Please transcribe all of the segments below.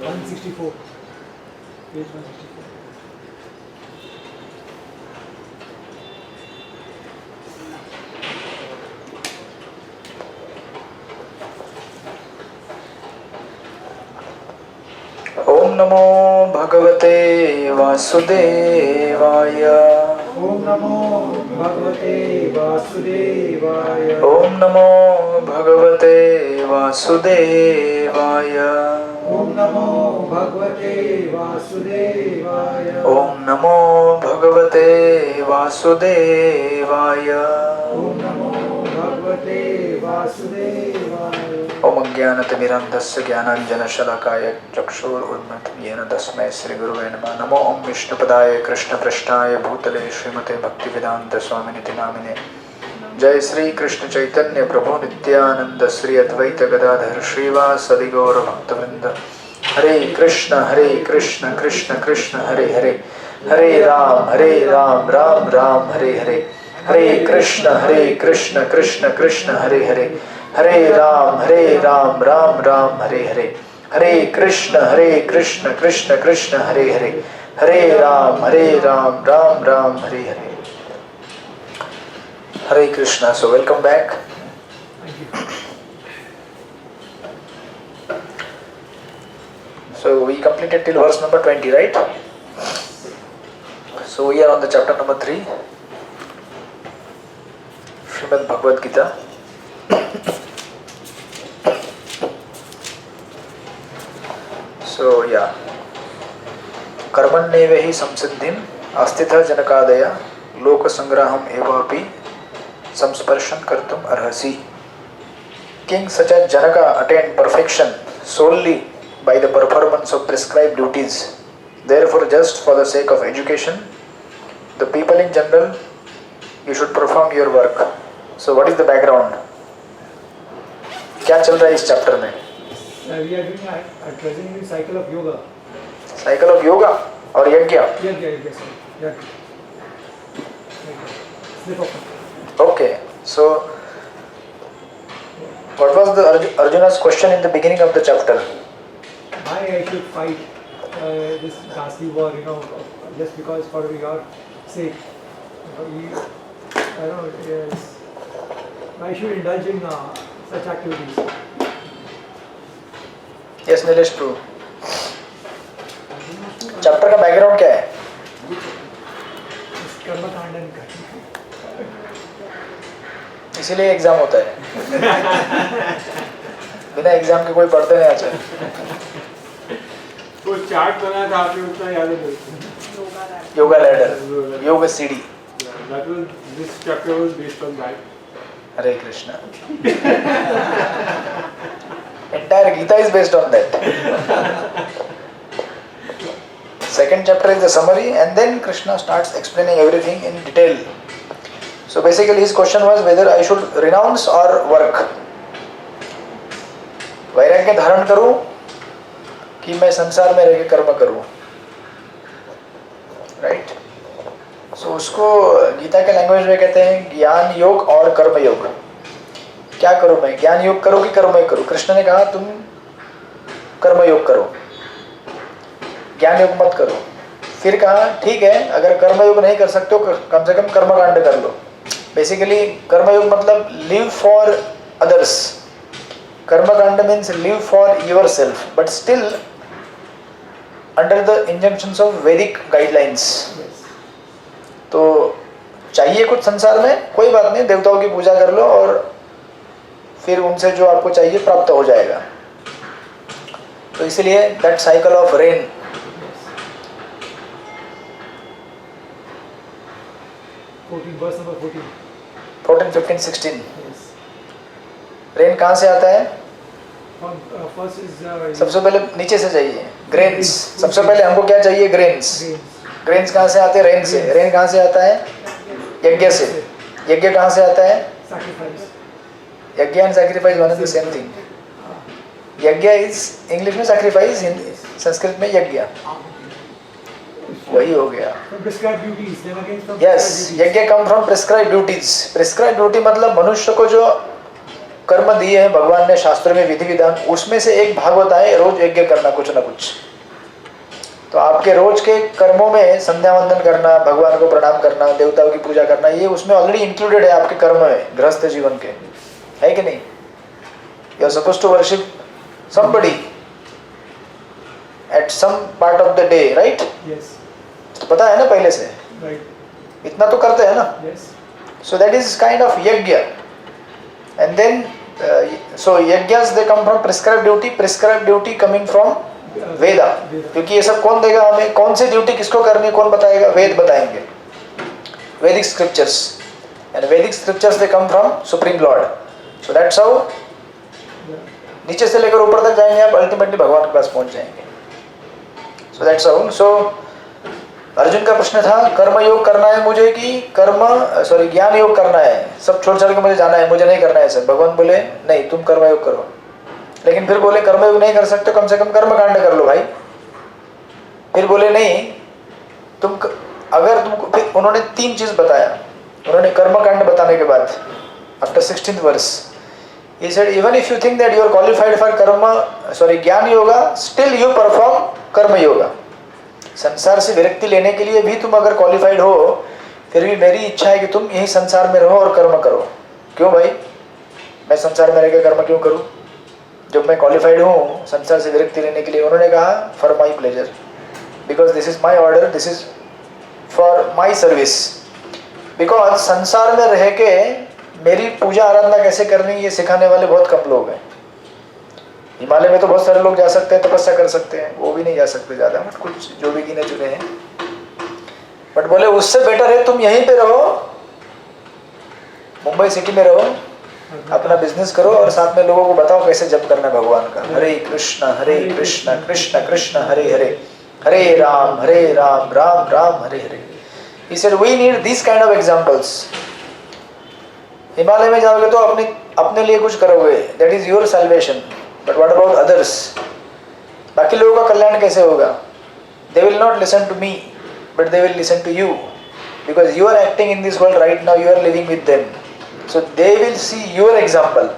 164. Page 164. ओम नमो भगवते वासुदेवाय। ओम नमो भगवते वासुदेवाय। ओम नमो भगवते वासुदेवाय। ओम नमो भगवते वासुदेवाय। ओम नमो भगवते वासुदेवाय। ओम नमो भगवते वासुदेवाय। ओम अज्ञानतिमिरन्धस्य ज्ञानाञ्जनशलाकाय चक्षुरुन्मिलितं येन तस्मै श्रीगुरुवे नमः। नमो ओम विष्णुपदाय कृष्णपृष्ठाय भूतले श्रीमते भक्तिवेदान्तस्वामिनिति नामिने। जय श्री कृष्ण चैतन्य प्रभु नित्यानंद श्री अद्वैत गदाधर श्रीवासदि गौर भक्तवृंद। हरे कृष्ण कृष्ण कृष्ण हरे हरे, हरे राम राम हरे हरे, हरे कृष्ण कृष्ण कृष्ण हरे हरे, हरे राम राम हरे हरे, हरे कृष्ण कृष्ण कृष्ण हरे हरे, हरे Ram Ram Hare Hare. Hare Krishna. So welcome back. So we completed till verse number 20, right? So we are on the chapter number 3, Srimad Bhagavad Gita. So yeah, कर्मण्येव हि संसिद्धिं अस्थितः जनकादय लोक संग्रहम एवापि संस्पर्शन कर्तुम अर्हसि. King such as Janaka attained perfection solely by the performance of prescribed duties. Therefore, just for the sake of education, the people in general, you should perform your work. So, what is the background? क्या चल रहा है इस chapter में? We are doing a present cycle of yoga. Cycle of yoga और यज्ञ. Yajna. Slip of. Okay, so what was the Arjuna's question in the beginning of the chapter? Why I should fight this ghastly war, just because for your sake. Yes. Why should indulge in such activities? Yes, Nilesh, true. Chapter का background क्या है? कर्मकांडन का. इसीलिए exam होता है. बिना exam के कोई पढ़ते नहीं अच्छा. वो चार्ट बनाया था आपने, उतना याद है? योगा लैडर, योग सीढ़ी. That was, this chapter was based on that. Hare Krishna. Entire Gita is based on that. Second chapter is the summary, and then Krishna starts explaining everything in detail. So basically his question was whether I should renounce or work. वैराग्य धारण करूं कि मैं संसार में रहकर कर्म करूं. राइट. सो उसको गीता के लैंग्वेज में कहते हैं ज्ञान योग और कर्म योग. क्या करूं मैं? ज्ञान योग करूं कि कर्म योग करूं? कृष्ण ने कहा तुम कर्म योग करो, ज्ञान योग मत करो. फिर कहा ठीक है, अगर कर्म योग नहीं कर सकते हो कम से कम कर्मकांड कर लो. बेसिकली कर्मयोग मतलब लिव फॉर अदर्स. कर्मकांड means live for yourself, but still under the injunctions of Vedic guidelines. तो चाहिए कुछ संसार में, कोई बात नहीं, देवताओं की पूजा कर लो और फिर उनसे जो आपको चाहिए प्राप्त हो जाएगा. तो इसलिए that cycle of rain. 14, 15, 16. Rain कहाँ से आता है? सबसे पहले नीचे से चाहिए. ग्रेन्स. सबसे पहले हमको क्या चाहिए? ग्रेन्स. ग्रेन्स कहाँ से आते हैं? रेन से. रेन कहाँ से आता है? यज्ञ से. यज्ञ कहाँ से आता है? यज्ञ and sacrifice one is the same thing. यज्ञ इज इंग्लिश में सैक्रिफाइस, संस्कृत में यज्ञ. वही हो गया. यस, यज्ञ come from prescribe duties. Prescribe duty मतलब मनुष्य को जो कर्म दिए हैं भगवान ने शास्त्र में विधि विधान, उसमें से एक भाग होता है रोज यज्ञ करना कुछ ना कुछ। तो आपके रोज के कर्मों में संध्या वंदन करना, भगवान को प्रणाम करना, देवताओं की पूजा करना, ये उसमें ऑलरेडी इंक्लूडेड है आपके कर्म में, गृहस्थ जीवन के, है कि नहीं? You are supposed to worship somebody at some part of the day, right? Yes. तो पता है ना पहले से, Right. इतना तो करते हैं ना। Yes. So that is kind of yajna. And then so yajnas they come from prescribed duty coming from वेदा। क्योंकि ये सब कौन देगा हमें, कौन सी ड्यूटी किसको करनी है, कौन बताएगा? वेद बताएंगे, वैदिक स्क्रिप्चर्स। एंड वैदिक scriptures they come from supreme Lord. So that's how नीचे से लेकर ऊपर तक जाएंगे आप, अल्टीमेटली भगवान के पास पहुंच जाएंगे। So that's how. So Arjun का प्रश्न था कर्म योग करना है मुझे कि ज्ञान योग करना है, सब छोड़ छाड़ के मुझे जाना है, मुझे नहीं करना है सब। भगवान बोले नहीं, तुम कर्म योग करो। लेकिन फिर बोले कर्म योग नहीं कर सकते, कम से कम कर्म कांड कर लो भाई। फिर बोले नहीं, तुम अगर तुमको, फिर उन्होंने 3 चीज बताया। उन्होंने कर्म कांड बताने के बाद after 16th verse he said even if you think that you are qualified for ज्ञान योगा, still you perform कर्म योगा। संसार से विरक्ति लेने के लिए भी तुम अगर क्वालिफाइड हो, फिर भी मेरी इच्छा है कि तुम यही संसार में रहो और कर्म करो। क्यों भाई, मैं संसार में रहकर कर्म क्यों करूं जब मैं क्वालिफाइड हूं संसार से विरक्ति लेने के लिए? उन्होंने कहा for my pleasure, because this is my order, this is for my service. Because संसार में रह के मेरी पूजा आराधना कैसे करनी ये सिखाने वाले बहुत कम लोग हैं। हिमालय में तो बहुत सारे लोग जा सकते हैं, तपस्या कर सकते हैं, वो भी नहीं जा सकते ज़्यादा, बट कुछ जो भी गिने चुने हैं। बट बोले उससे बेटर है तुम यहीं पे रहो, मुंबई सिटी में रहो, अपना बिजनेस करो और साथ में लोगों को बताओ कैसे जप करना है भगवान का। हरे कृष्ण कृष्ण कृष्ण हरे हरे, हरे Ram Ram Ram Hare Hare. He said we need these kind of examples. Himalaya में जाओगे तो अपने लिए कुछ करोगे, that is your salvation. But what about others? बाकी लोगों का कल्याण कैसे होगा? They will not listen to me, but they will listen to you, because you are acting in this world right now. You are living with them, so they will see your example,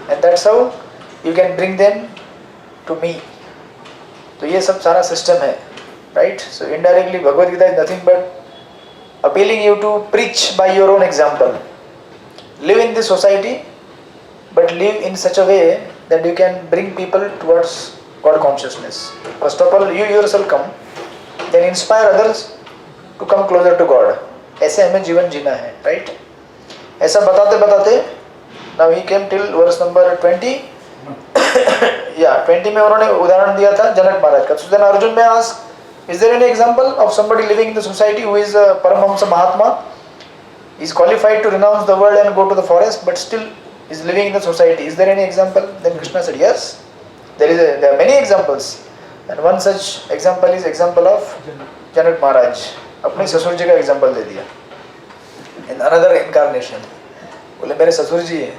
and that's how you can bring them to me. तो ये सब सारा system है, right? So indirectly Bhagavad Gita is nothing but appealing you to preach by your own example. Live in this society, but live in such a way that you can bring people towards God consciousness. First of all, you yourself come, then inspire others to come closer to God. ऐसे हमें जीवन जीना है, right? ऐसा बताते बताते now he came till verse number 20. Yeah, 20 में उन्होंने उदाहरण दिया था जनक महाराज का। So then Arjun may ask, is there any example of somebody living in the society who is a Paramahamsa Mahatma, is qualified to renounce the world and go to the forest, but still is living in the society? Is there any example? Then Krishna said, yes, there are many examples, and one such example is example of Janak Maharaj. अपने ससुर जी का example दे दिया। In another incarnation, बोले मेरे ससुर जी हैं,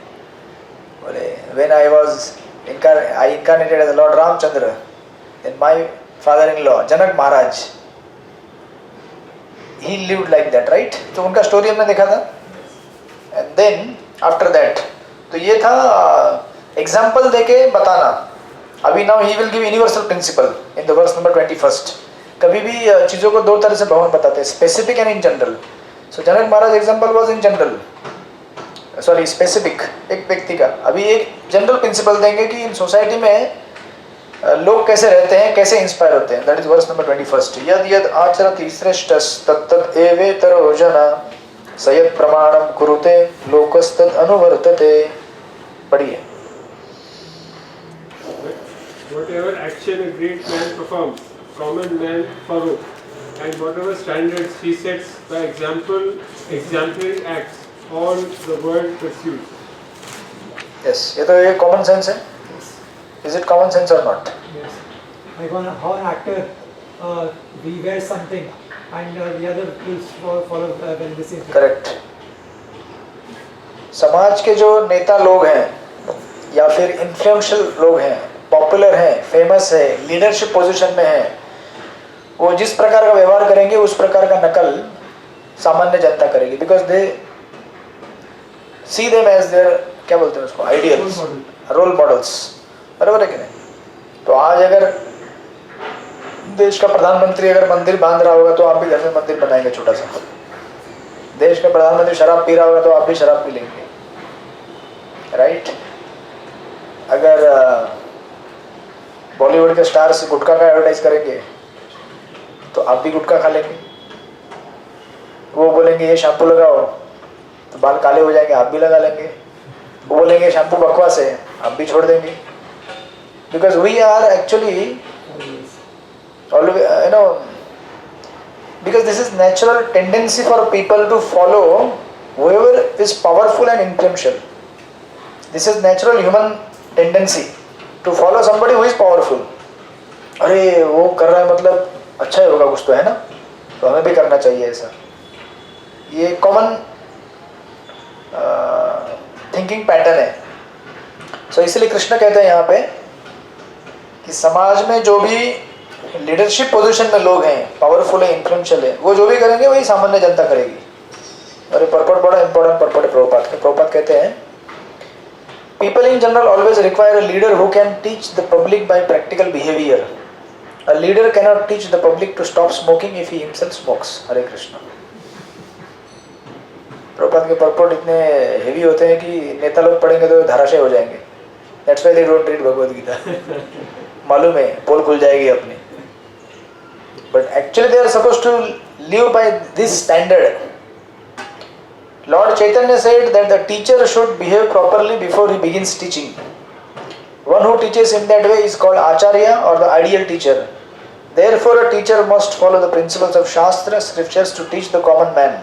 बोले when I incarnated as Lord Ramchandra, then my father-in-law Janak Maharaj, he lived like that, right? तो उनका स्टोरी हमने देखा था। And then after that, तो ये था एग्जाम्पल देके बताना। अभी now he will give universal principle in the verse number 21। कभी भी चीज़ों को 2 तरह से भगवान बताते हैं, specific and in general. So Janak Maharaj example was in general, sorry specific, एक व्यक्ति का। अभी एक जनरल प्रिंसिपल देंगे कि इन सोसाइटी में लोग कैसे रहते हैं, कैसे इंस्पायर होते हैं। That is verse number 21। यद यद आचरति श्रेष्ठस् तत्तद् एवेतरो जना सयत् प्रमाणम कुरुते लोकस्तद् अनुवर्तते। पढ़िए। Whatever action a great man performs, common man follow, and whatever standards he sets by exemplary acts, all the world pursues. Yes, ये तो ये common sense है। Is it common sense or not? Yes. Like how an actor he wears something and the other will follow when this is Correct. समाज के जो नेता लोग हैं या फिर इन्फ्लुएंशियल लोग हैं, पॉपुलर हैं, फेमस है, लीडरशिप पोजीशन में हैं, वो जिस प्रकार का व्यवहार करेंगे उस प्रकार का नकल सामान्य जनता करेगी, because they see them as their क्या बोलते हैं उसको, आइडियल्स, रोल मॉडल्स, बराबर है कि नहीं? तो आज अगर देश का प्रधानमंत्री अगर मंदिर बांध रहा होगा तो आप भी घर में मंदिर बनाएंगे छोटा सा। देश का प्रधानमंत्री शराब पी रहा होगा तो आप भी शराब पी लेंगे, राइट? अगर बॉलीवुड के स्टार्स गुटखा का एडवर्टाइज करेंगे तो आप भी गुटखा खा लेंगे। वो बोलेंगे ये शैम्पू लगाओ तो बाल काले हो जाएंगे, आप भी लगा लेंगे। वो बोलेंगे शैम्पू बकवास है, आप भी छोड़ देंगे। Because we are actually always, because this is natural tendency for people to follow whoever is powerful and influential. This is natural human tendency to follow somebody who is powerful. अरे वो कर रहा है मतलब अच्छा ही होगा कुछ तो, है ना, तो हमें भी करना चाहिए ऐसा। ये कॉमन थिंकिंग पैटर्न है। सो इसलिए कृष्ण कहते हैं यहाँ पे कि समाज में जो भी लीडरशिप पोजीशन में लोग हैं, पावरफुल है, इन्फ्लुएंशियल है, वो जो भी करेंगे वही सामान्य जनता करेगी। और ये पर्पट बड़ा इंपॉर्टेंट पर्पट है प्रभुपाद कहते हैं people in general always require a leader who can teach the public by practical behaviour. A leader can not teach the public to stop smoking if he himself smokes. Hare Krishna. Prabhupada के पर्पट इतने हेवी होते हैं कि नेता लोग पढ़ेंगे तो धाराशय हो जाएंगे। That's why they don't read Bhagavad Gita. मालूम है पोल खुल जाएगी अपनी। But actually they are supposed to live by this standard. Lord Chaitanya said that the teacher should behave properly before he begins teaching. One who teaches in that way is called Acharya or the ideal teacher. Therefore a teacher must follow the principles of Shastra, scriptures to teach the common man.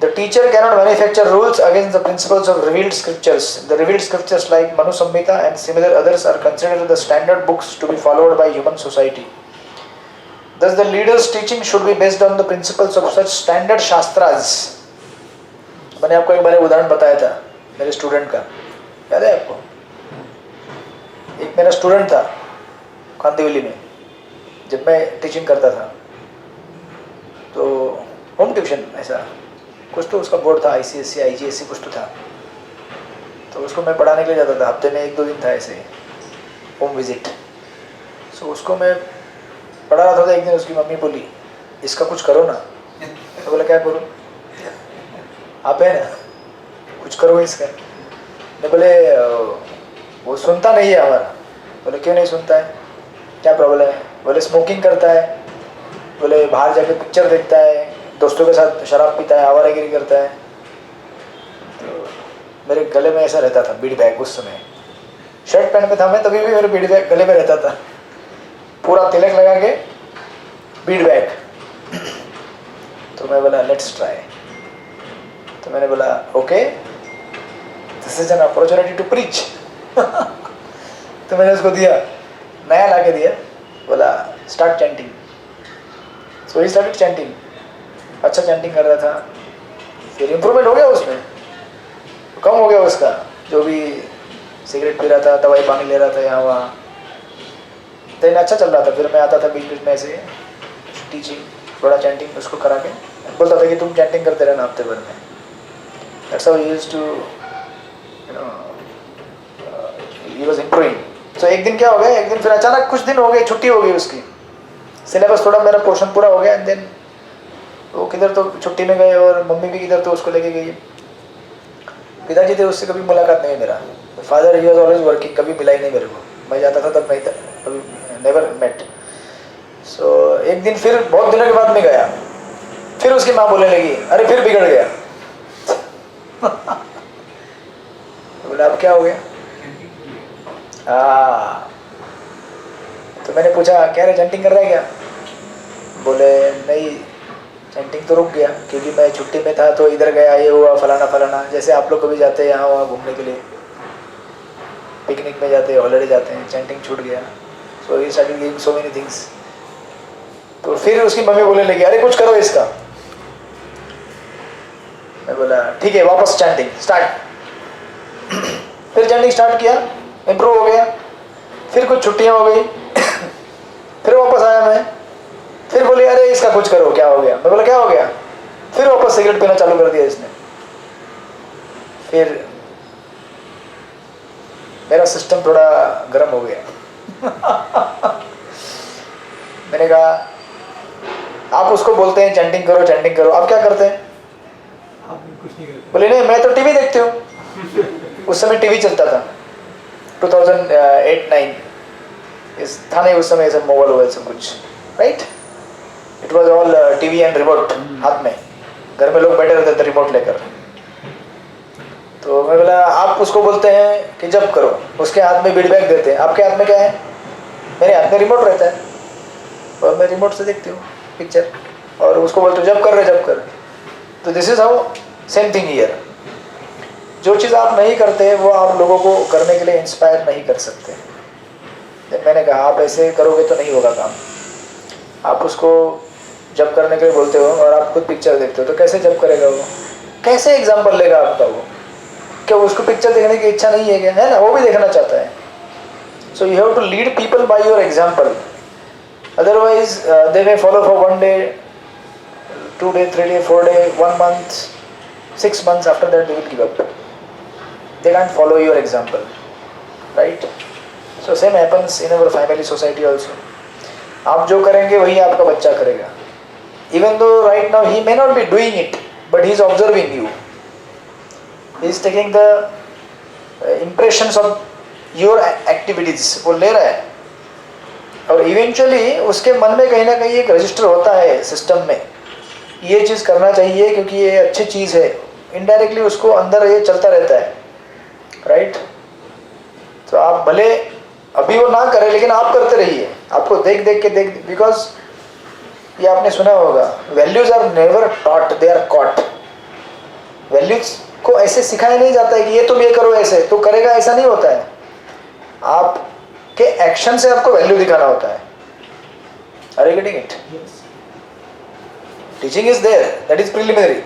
The teacher cannot manufacture rules against the principles of revealed scriptures. The revealed scriptures like Manu Samhita and similar others are considered the standard books to be followed by human society. Thus the leader's teaching should be based on the principles of such standard shastras. मैंने आपको एक बार उदाहरण बताया था मेरे student का, याद है आपको? एक मेरा स्टूडेंट था कांदिवली में, जब मैं टीचिंग करता था, तो होम ट्यूशन ऐसा कुछ तो उसका बोर्ड था, ICSE IGSE कुछ तो था, तो उसको मैं पढ़ाने के लिए जाता था। हफ्ते में 1-2 दिन था ऐसे होम विजिट। सो उसको मैं पढ़ा रहा था। एक दिन उसकी मम्मी बोली इसका कुछ करो ना। तो बोला क्या करूँ, आप है ना, कुछ करो इसका। मैं बोले वो सुनता नहीं है हमारा। बोले क्यों नहीं सुनता है, क्या प्रॉब्लम है? बोले स्मोकिंग करता है, बोले बाहर जाके पिक्चर देखता है, दोस्तों के साथ शराब पीता है, आवारागिरी करता है। तो मेरे गले में ऐसा रहता था बीड़ी बैग। उस समय शर्ट पैंट में था मैं, तभी भी मेरे बीड़ी बैग गले में रहता था, पूरा तिलक लगा के बीड बैग। तो मैं बोला लेट्स ट्राई। तो मैंने बोला okay this is an opportunity to preach. तो मैंने उसको दिया, नया ला के दिया, बोला start chanting. So he started chanting. अच्छा चैंटिंग कर रहा था, फिर इम्प्रूवमेंट हो गया उसमें, कम हो गया उसका जो भी सिगरेट पी रहा था, दवाई पानी ले रहा था यहाँ वहाँ। दिन अच्छा चल रहा था। फिर मैं आता था बीच बीच में ऐसे टीचिंग, थोड़ा चैंटिंग उसको करा के बोलता था कि तुम चैंटिंग करते रहना हफ्ते भर में। That's how he used to he was improving. So एक दिन क्या हो गया, एक दिन फिर अचानक कुछ दिन हो गए, छुट्टी हो गई उसकी, सिलेबस थोड़ा मेरा पोर्शन पूरा हो गया। एंड देन वो किधर तो छुट्टी में गए और मम्मी भी किधर तो उसको लेके गई। पिताजी थे, उससे कभी मुलाकात नहीं मेरा। Father he was always working, कभी मिला ही नहीं मेरे को। मैं जाता था तब नहीं था, कभी नेवर मेट। सो एक दिन फिर बहुत दिनों के बाद में गया, फिर उसकी माँ बोलने लगी अरे फिर बिगड़ गया। बोला अब क्या हो गया? तो मैंने पूछा क्या रे चैंटिंग कर रहा है क्या? बोले नहीं चैंटिंग तो रुक गया क्योंकि मैं छुट्टी में था तो इधर गया, ये हुआ फलाना फलाना। जैसे आप लोग कभी जाते हैं यहाँ वहाँ घूमने के लिए, पिकनिक में जाते हैं, हॉलीडे जाते हैं, चैंटिंग छूट गया। So he started doing so many things. तो फिर उसकी मम्मी बोलने लगी अरे कुछ करो इसका। मैं बोला ठीक है वापस चैंटिंग स्टार्ट। फिर चैंटिंग स्टार्ट किया, इम्प्रूव हो गया। फिर कुछ छुट्टियाँ हो गई, फिर वापस आया मैं, फिर बोली अरे इसका कुछ करो, क्या हो गया? मैं बोला क्या हो गया? फिर वापस सिगरेट पीना चालू कर दिया इसने। फिर मेरा सिस्टम थोड़ा गर्म हो गया। मैंने कहा आप उसको बोलते हैं चैंटिंग करो, आप क्या करते हैं? आप कुछ नहीं करते। बोले नहीं मैं तो टीवी देखती हूँ। उस समय टीवी चलता था 2008-9 इस था नहीं उस समय ऐसा मोबाइल सब कुछ, right? It was all TV and remote हाथ में, घर में लोग बैठे रहते थे रिमोट लेकर। तो मैं बोला आप उसको बोलते हैं कि जब करो, उसके हाथ में फीडबैक देते हैं, आपके हाथ में क्या है? मेरे हाथ में रिमोट रहता है और मैं रिमोट से देखती हूँ पिक्चर, और उसको बोलते हो जब कर। तो this is how same thing here. जो चीज़ आप नहीं करते वो आप लोगों को करने के लिए इंस्पायर नहीं कर सकते। जब मैंने कहा आप ऐसे करोगे तो नहीं होगा काम। आप उसको जब करने के लिए बोलते हो और आप खुद पिक्चर देखते हो तो कैसे जब करेगा वो? कैसे एग्जाम्पल लेगा आपका वो? क्या उसको पिक्चर देखने की इच्छा नहीं है क्या? है ना, वो भी देखना चाहता है। So you have to lead people by your example, otherwise they may follow for 1 day, 2 day, 3 day, 4 day, 1 month, 6 months, after that they will give up. They can't follow your example, right? So same happens in our family, society also. आप जो करेंगे वही आपका बच्चा करेगा. Even though right now he may not be doing it, but he is observing you. He is taking the impressions of your activities. वो ले रहा है और इवेंचुअली उसके मन में कहीं ना कहीं एक रजिस्टर होता है सिस्टम में, ये चीज़ करना चाहिए क्योंकि ये अच्छी चीज़ है। इनडायरेक्टली उसको अंदर ये चलता रहता है, राइट? तो आप भले अभी वो ना करें लेकिन आप करते रहिए, आपको देख के बिकॉज ये आपने सुना होगा, values are never taught, they are caught. Values को ऐसे सिखाया नहीं जाता है कि ये तुम ये करो ऐसे तो करेगा, ऐसा नहीं होता है। आपके एक्शन से आपको वैल्यू दिखाना होता है। Are you getting it? Teaching is there, that is preliminary.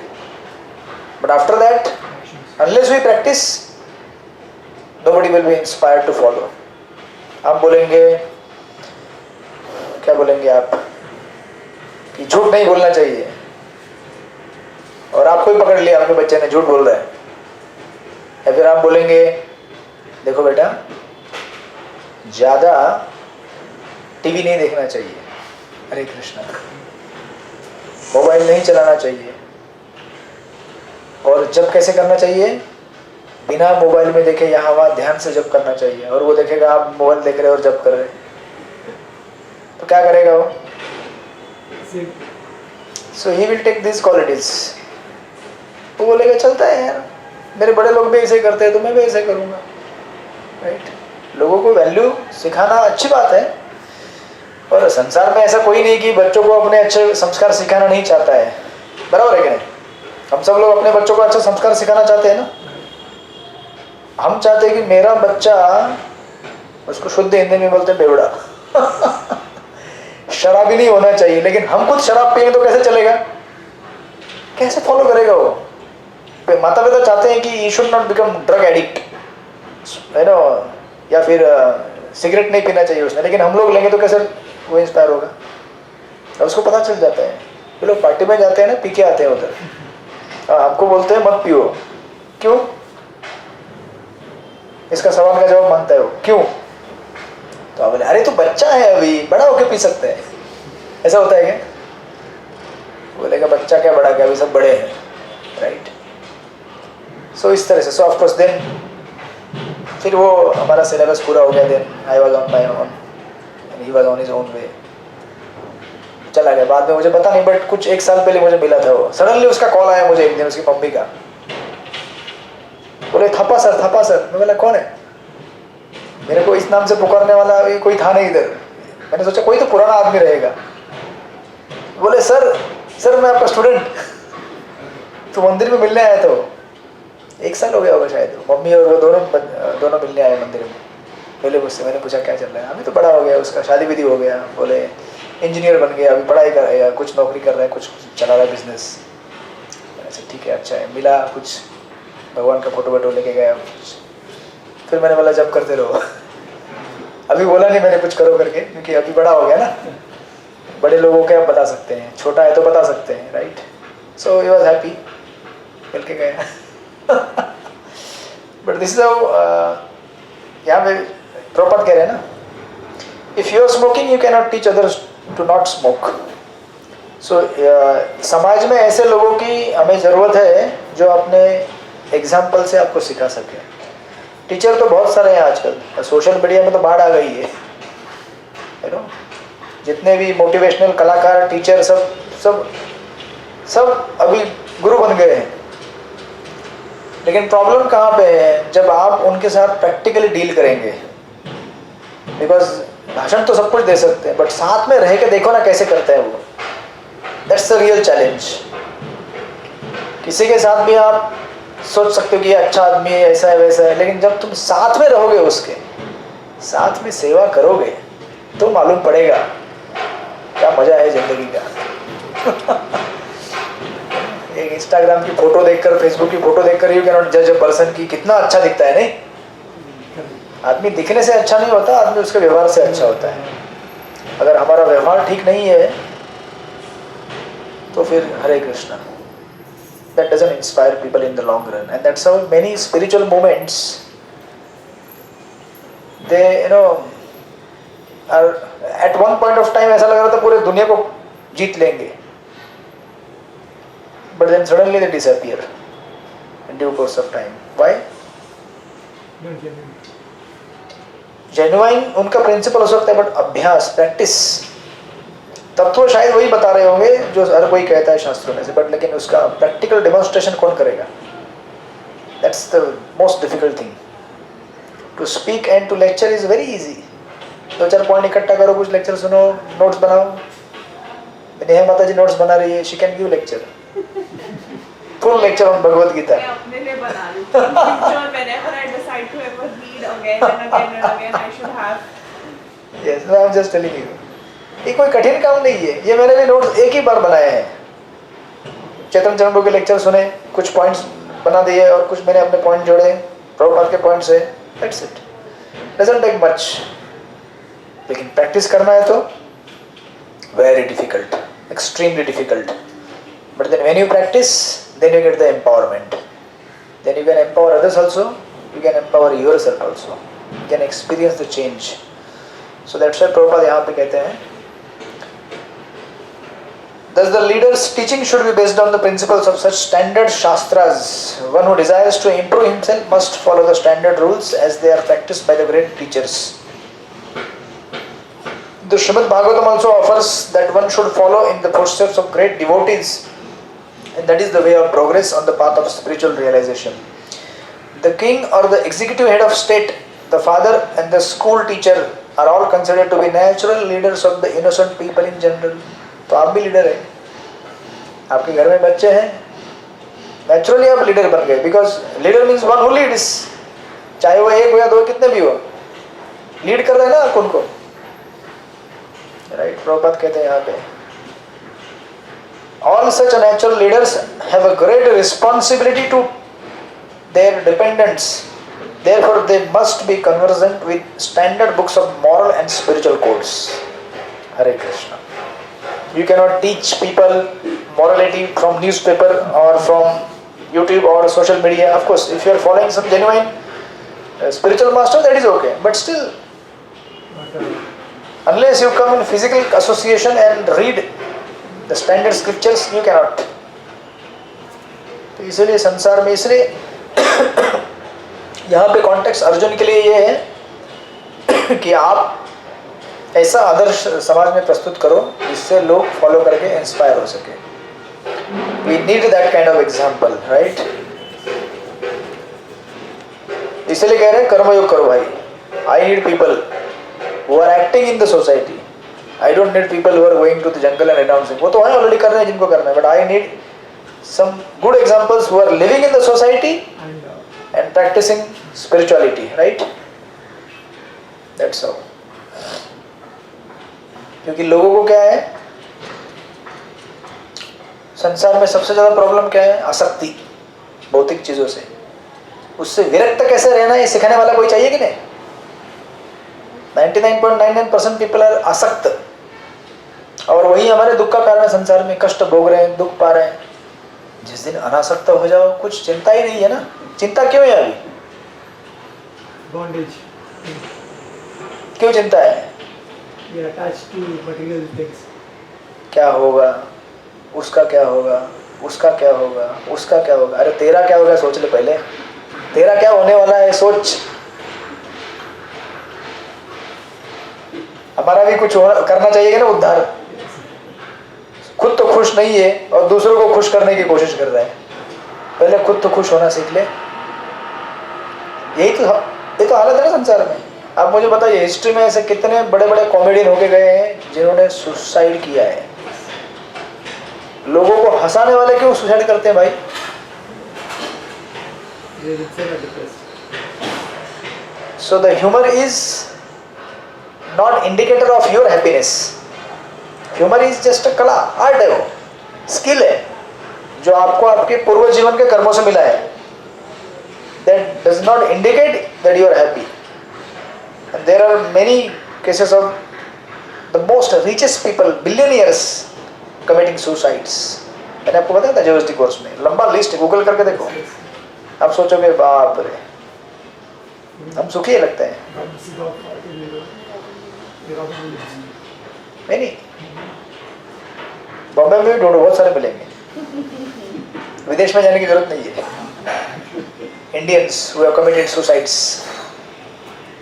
But after that, unless we practice, nobody will be inspired to follow. आप बोलेंगे, क्या बोलेंगे आप कि झूठ नहीं बोलना चाहिए, और आपको ही पकड़ लिया आपके बच्चे ने झूठ बोल रहा है। या फिर आप बोलेंगे देखो बेटा ज़्यादा टीवी नहीं देखना चाहिए, हरे कृष्णा, मोबाइल नहीं चलाना चाहिए, और जब कैसे करना चाहिए? बिना मोबाइल में देखे यहाँ वहाँ ध्यान से जब करना चाहिए। और वो देखेगा आप मोबाइल देख रहे हो और जब कर रहे, तो क्या करेगा वो? So he will take this qualities. वो बोलेगा चलता है यार, मेरे बड़े लोग भी ऐसे करते हैं तो मैं भी ऐसे करूँगा, राइट? लोगों को वैल्यू सिखाना अच्छी बात है, और संसार में ऐसा कोई नहीं कि बच्चों को अपने अच्छे संस्कार सिखाना नहीं चाहता है, बराबर है कि नहीं? हम सब लोग अपने बच्चों को अच्छे संस्कार सिखाना चाहते हैं ना। हम चाहते हैं कि मेरा बच्चा, उसको शुद्ध हिंदी में बोलते हैं बेवड़ा शराबी नहीं होना चाहिए, लेकिन हम खुद शराब पिएंगे तो कैसे चलेगा? कैसे फॉलो करेगा वो? माता पिता चाहते हैं कि you should not become drug addict, है ना, या फिर सिगरेट नहीं पीना चाहिए उसने, लेकिन हम लोग लेंगे तो कैसे वो इंस्पायर होगा? और उसको पता चल जाता है। ये लोग पार्टी में जाते हैं ना, पी के आते हैं उधर, हमको बोलते हैं मत पियो। क्यों? इसका सवाल का जवाब मांगता है वो, क्यों? तो आप बोले अरे तो बच्चा है, अभी बड़ा होके पी सकते हैं। ऐसा होता है क्या? बोलेगा बच्चा क्या बड़ा क्या, अभी सब बड़े हैं, राइट? सो इस तरह से, सो ऑफ कोर्स देन फिर वो हमारा सिलेबस पूरा हो गया। Then I was on my own and he was on his own way, चला गया। बाद में मुझे पता नहीं, बट कुछ 1 साल पहले मुझे मिला था वो। सडनली उसका कॉल आया मुझे एक दिन, उसकी मम्मी का, बोले थप्पा सर। मैं बोला कौन है? मेरे को इस नाम से पुकारने वाला कोई था नहीं इधर। मैंने सोचा कोई तो पुराना आदमी रहेगा। बोले सर मैं आपका स्टूडेंट, तो मंदिर में मिलने आया। तो 1 साल हो गया होगा शायद। मम्मी और वो दोनों मिलने आए मंदिर में। पहले मुझसे मैंने पूछा क्या चल रहा है? अभी तो बड़ा हो गया, उसका शादी विधि हो गया, बोले इंजीनियर बन गया, अभी पढ़ाई कर रहा है, कुछ नौकरी कर रहा है, कुछ चला रहा है बिजनेस। ऐसे ठीक है, अच्छा है। मिला, कुछ भगवान का फोटो लेके गया। फिर मैंने बोला जब करते रहो। अभी बोला नहीं मैंने कुछ करो करके, क्योंकि अभी बड़ा हो गया ना। बड़े लोगों के आप बता सकते हैं, छोटा है तो बता सकते हैं, right? So he was happy, मिल के गया। बट दिस इज हाउ यहाँ पे प्रॉपर कह रहे हैं ना, if you are smoking you can not teach others to not smoke. So समाज में ऐसे लोगों की हमें ज़रूरत है जो अपने एग्जाम्पल से आपको सिखा सके. टीचर तो बहुत सारे हैं आजकल, सोशल मीडिया में तो बाढ़ आ गई है, यू नो. जितने भी मोटिवेशनल कलाकार, टीचर, सब सब सब अभी गुरु बन गए हैं. लेकिन प्रॉब्लम कहाँ पे है, जब आप उनके साथ प्रैक्टिकली डील करेंगे. बिकॉज भाषण तो सब कुछ दे सकते हैं, बट साथ में रह के देखो ना कैसे करते हैं वो. That's the real challenge. किसी के साथ भी आप सोच सकते हो कि ये अच्छा आदमी है, ऐसा है वैसा है, लेकिन जब तुम साथ में रहोगे, उसके साथ में सेवा करोगे, तो मालूम पड़ेगा क्या मजा है जिंदगी का. एक इंस्टाग्राम की फोटो देखकर, फेसबुक की फोटो देखकर यू कैन नॉट जज अ पर्सन की कितना अच्छा दिखता है. नहीं, आदमी दिखने से अच्छा नहीं होता, आदमी उसके व्यवहार से अच्छा होता है. अगर हमारा व्यवहार ठीक नहीं है तो फिर हरे Krishna, that doesn't inspire people in the long run. And that's how many spiritual movements, they, you know, are at one point of time ऐसा लग रहा था पूरे दुनिया को जीत लेंगे, but then suddenly they disappear in due course of time. Why? Genuine उनका principal हो सकता है, बट अभ्यास, प्रैक्टिस, तत्व शायद वही बता रहे होंगे जो हर कोई कहता है शास्त्रों में से, बट लेकिन उसका प्रैक्टिकल डेमोन्स्ट्रेशन कौन करेगा? That's the most difficult thing. To speak and to lecture is very easy. 2-4 point इकट्ठा करो, कुछ लेक्चर सुनो, नोट्स बनाओ. नेहा माता जी नोट्स बना रही है, she can give lecture, full lecture on Bhagavad Gita. मैं अपने लिए बना रही हूँ. Whenever I decide to ever read again and again and again, I should have. Yes, I am just telling you. ये कोई कठिन काम नहीं है. ये मैंने भी नोट्स एक ही बार बनाए हैं. चेतन चंद्र के लेक्चर सुने, कुछ पॉइंट्स बना दिए और कुछ मैंने अपने पॉइंट जोड़े प्रभुपाद के पॉइंट से. That's it. Doesn't take much. लेकिन प्रैक्टिस करना है तो very difficult, extremely difficult. But then when you practice, then you get the empowerment. Then you can empower others also, you can empower yourself also, you can experience the change. So that's why Prabhupada यहाँ पे कहते हैं, thus the leader's teaching should be based on the principles of such standard shastras. One who desires to improve himself must follow the standard rules as they are practiced by the great teachers. The Srimad Bhagavatam also offers that one should follow in the footsteps of great devotees, and that is the way of progress on the path of spiritual realization. The king or the executive head of state, the father and the school teacher are all considered to be natural leaders of the innocent people in general. तो आप भी leader हैं. आपके घर में बच्चे हैं, naturally आप लीडर बन गए. Because leader means one who Leeds, चाहे वो 1 हो या 2 कितने भी हो, लीड कर रहे हैं ना आप उनको. राइट. प्रभुपाद कहते हैं यहाँ पे, all such natural leaders have a great responsibility to their dependents. Therefore they must be conversant with standard books of moral and spiritual codes. Hare Krishna. You cannot teach people morality from newspaper or from YouTube or social media. Of course, if you are following some genuine spiritual master, that is okay. But still, unless you come in physical association and read the standard scriptures, you cannot. तो इसलिए संसार में, इसलिए यहाँ पे context Arjun के लिए ये है कि आप ऐसा आदर्श समाज में प्रस्तुत करो जिससे लोग फॉलो करके इंस्पायर हो सके. We need that kind of example. Right. इसलिए कह रहे हैं कर्मयोग करो भाई. I need people who are acting in the society. I don't need people who are going to the jungle and announcing. वो तो है, ऑलरेडी कर रहे हैं जिनको करना है. But I need some good examples who are living in the society and practicing spirituality. Right. That's how. क्योंकि लोगों को क्या है, संसार में सबसे ज्यादा प्रॉब्लम क्या है? आसक्ति भौतिक चीजों से. उससे विरक्त कैसे रहना है सिखाने वाला कोई चाहिए कि नहीं? 99.99% पीपल आर आसक्त, और वही हमारे दुख का कारण है. संसार में कष्ट भोग रहे हैं, दुख पा रहे हैं. जिस दिन अनासक्त हो जाओ, कुछ चिंता ही नहीं है ना. चिंता क्यों है अभी? बॉन्डेज. क्यों चिंता है? We are attached to material things. क्या होगा, उसका क्या होगा, उसका क्या होगा, उसका क्या होगा। अरे तेरा क्या होगा सोच ले पहले, तेरा क्या होने वाला है सोच। हमारा भी कुछ करना चाहिए ना उद्धार। खुद तो खुश नहीं है और दूसरों को खुश करने की कोशिश कर रहा है। पहले खुद तो खुश होना सीख ले। ये तो हालत है ना संसार में। आप मुझे बताइए, हिस्ट्री में ऐसे कितने बड़े बड़े कॉमेडियन होके गए हैं जिन्होंने सुसाइड किया है। लोगों को हंसाने वाले क्यों सुसाइड करते हैं भाई? They themselves are depressed. So the humor is not indicator of your happiness. Humor is just a कला, आर्ट है, वो स्किल है जो आपको आपके पूर्व जीवन के कर्मों से मिला है. That does not indicate that you are happy. And there are many cases of the most richest people, billionaires, committing suicides. मैंने आपको बताया था जीएसटी कोर्स में, लंबा लिस्ट है, गूगल करके देखो. आप सोचोगे बाप रे, हम सुखी लगते हैं. नहीं, बॉम्बे में भी ढूंढो, बहुत सारे मिलेंगे. विदेश में जाने की जरूरत नहीं है. Indians who have committed suicides,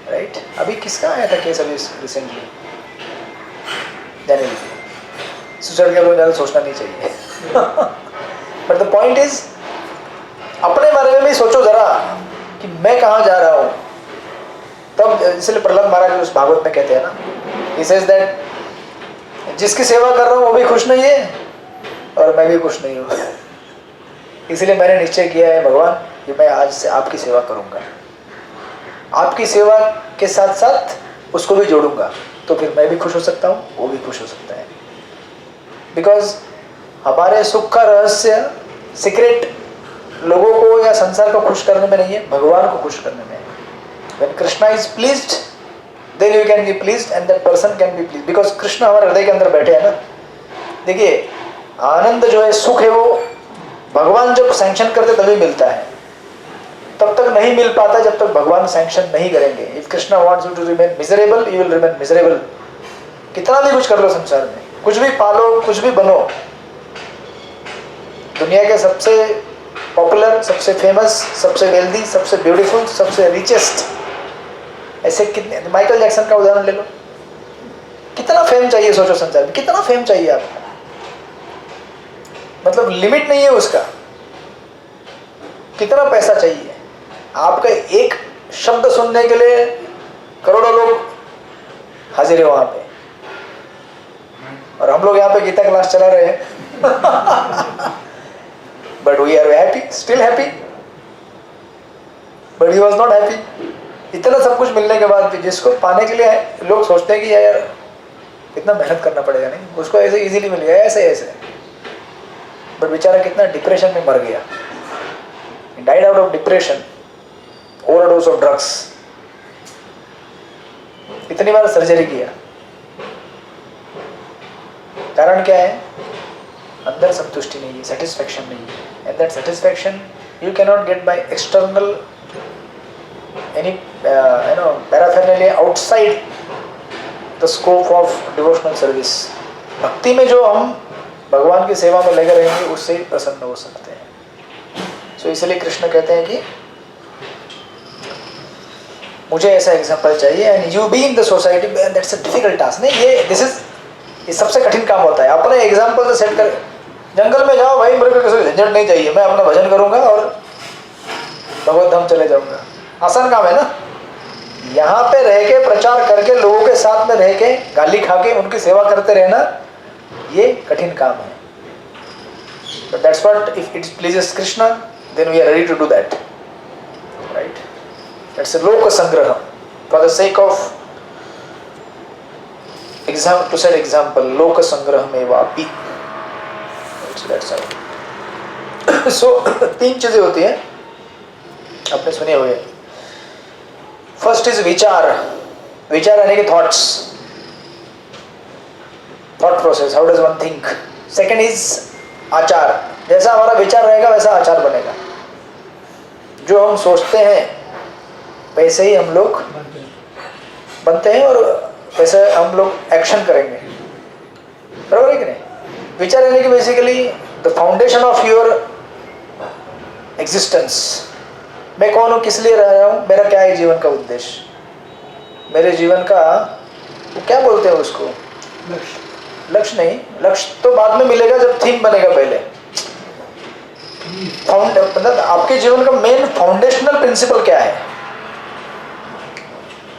right? अभी किसका आया था केस अभी रिसेंटली? जाने लीजिए. सुसाइड के बारे में ज़्यादा सोचना नहीं चाहिए. बट द पॉइंट इज, अपने बारे में भी सोचो जरा कि मैं कहाँ जा रहा हूँ. तब इसलिए प्रहलाद महाराज उस भागवत में कहते हैं ना, he says that जिसकी सेवा कर रहा हूँ वो भी खुश नहीं है और मैं भी खुश नहीं हूँ. इसलिए मैंने निश्चय किया है भगवान कि मैं आज से आपकी सेवा करूँगा. आपकी सेवा के साथ साथ उसको भी जोड़ूंगा, तो फिर मैं भी खुश हो सकता हूँ, वो भी खुश हो सकता है. बिकॉज हमारे सुख का रहस्य, सीक्रेट लोगों को या संसार को खुश करने में नहीं है, भगवान को खुश करने में है. When Krishna is pleased, then you can be pleased and that person can be pleased. Because Krishna हमारे हृदय के अंदर बैठे हैं ना. देखिए, आनंद जो है, सुख है, वो भगवान जब सैंक्शन करते तभी मिलता है. तब तक नहीं मिल पाता जब तक भगवान सैंक्शन नहीं करेंगे. If Krishna wants you to remain miserable, you will remain miserable. कितना भी कुछ कर लो संसार में, कुछ भी पालो, कुछ भी बनो. दुनिया के सबसे पॉपुलर, सबसे फेमस, सबसे वेल्दी, सबसे ब्यूटीफुल, सबसे रिचेस्ट ऐसे कितने, माइकल जैक्सन का उदाहरण ले लो. कितना फेम चाहिए सोचो संसार में, कितना फेम चाहिए आपको. मतलब लिमिट नहीं है उसका. कितना पैसा चाहिए आपका, एक शब्द सुनने के लिए करोड़ों लोग हाजिर है वहां पे. और हम लोग यहाँ पे गीता क्लास चला रहे हैं. But we are happy, still happy. But he was not happy. इतना सब कुछ मिलने के बाद भी जिसको पाने के लिए लोग सोचते हैं कि यार इतना मेहनत करना पड़ेगा, नहीं, उसको ऐसे इजीली मिल गया, ऐसे ऐसे. बट बेचारा कितना डिप्रेशन में मर गया. Died out of depression, overdose of drugs. इतनी बार सर्जरी किया. कारण क्या है? अंदर संतुष्टि नहीं है, सेटिस्फैक्शन नहीं है. And that satisfaction you can not get by external any paraphernalia outside the scope of devotional service. भक्ति में जो हम भगवान की सेवा में लगे रहेंगे उससे ही प्रसन्न हो सकते हैं. सो इसलिए कृष्ण कहते हैं कि मुझे ऐसा एग्जाम्पल चाहिए. And you be in the society, that's a difficult task. नहीं, ये सबसे कठिन काम होता है. अपने एग्जाम्पल से सेट कर. जंगल में जाओ भाई, मेरे को किसी झंझट नहीं चाहिए, मैं अपना भजन करूंगा और भगवत धाम चले जाऊंगा. आसान काम है ना. यहाँ पे रह के प्रचार करके, लोगों के साथ में रह के, गाली खा के उनकी सेवा करते रहना, ये कठिन काम है. But that's what, if it pleases Krishna, then we are ready to do that, right? That's a loka sangraha for the sake of example, to set example. Loka sangraham eva api. So that's how. So तीन चीजें होती हैं, आपने सुने हुए. First is विचार. विचार यानी कि thoughts, thought process, how does one think. Second is आचार. जैसा हमारा विचार रहेगा वैसा आचार बनेगा. जो हम सोचते हैं वैसे ही हम लोग बनते हैं और वैसे हम लोग एक्शन करेंगे, बराबर है कि नहीं? विचार यानी कि basically the foundation of your existence. मैं कौन हूँ, किस लिए रह रहा हूँ, मेरा क्या है जीवन का उद्देश्य, मेरे जीवन का वो क्या बोलते हैं उसको, लक्ष्य। लक्ष्य नहीं, लक्ष्य तो बाद में मिलेगा जब थीम बनेगा, पहले मतलब आपके जीवन का मेन फाउंडेशनल प्रिंसिपल क्या है,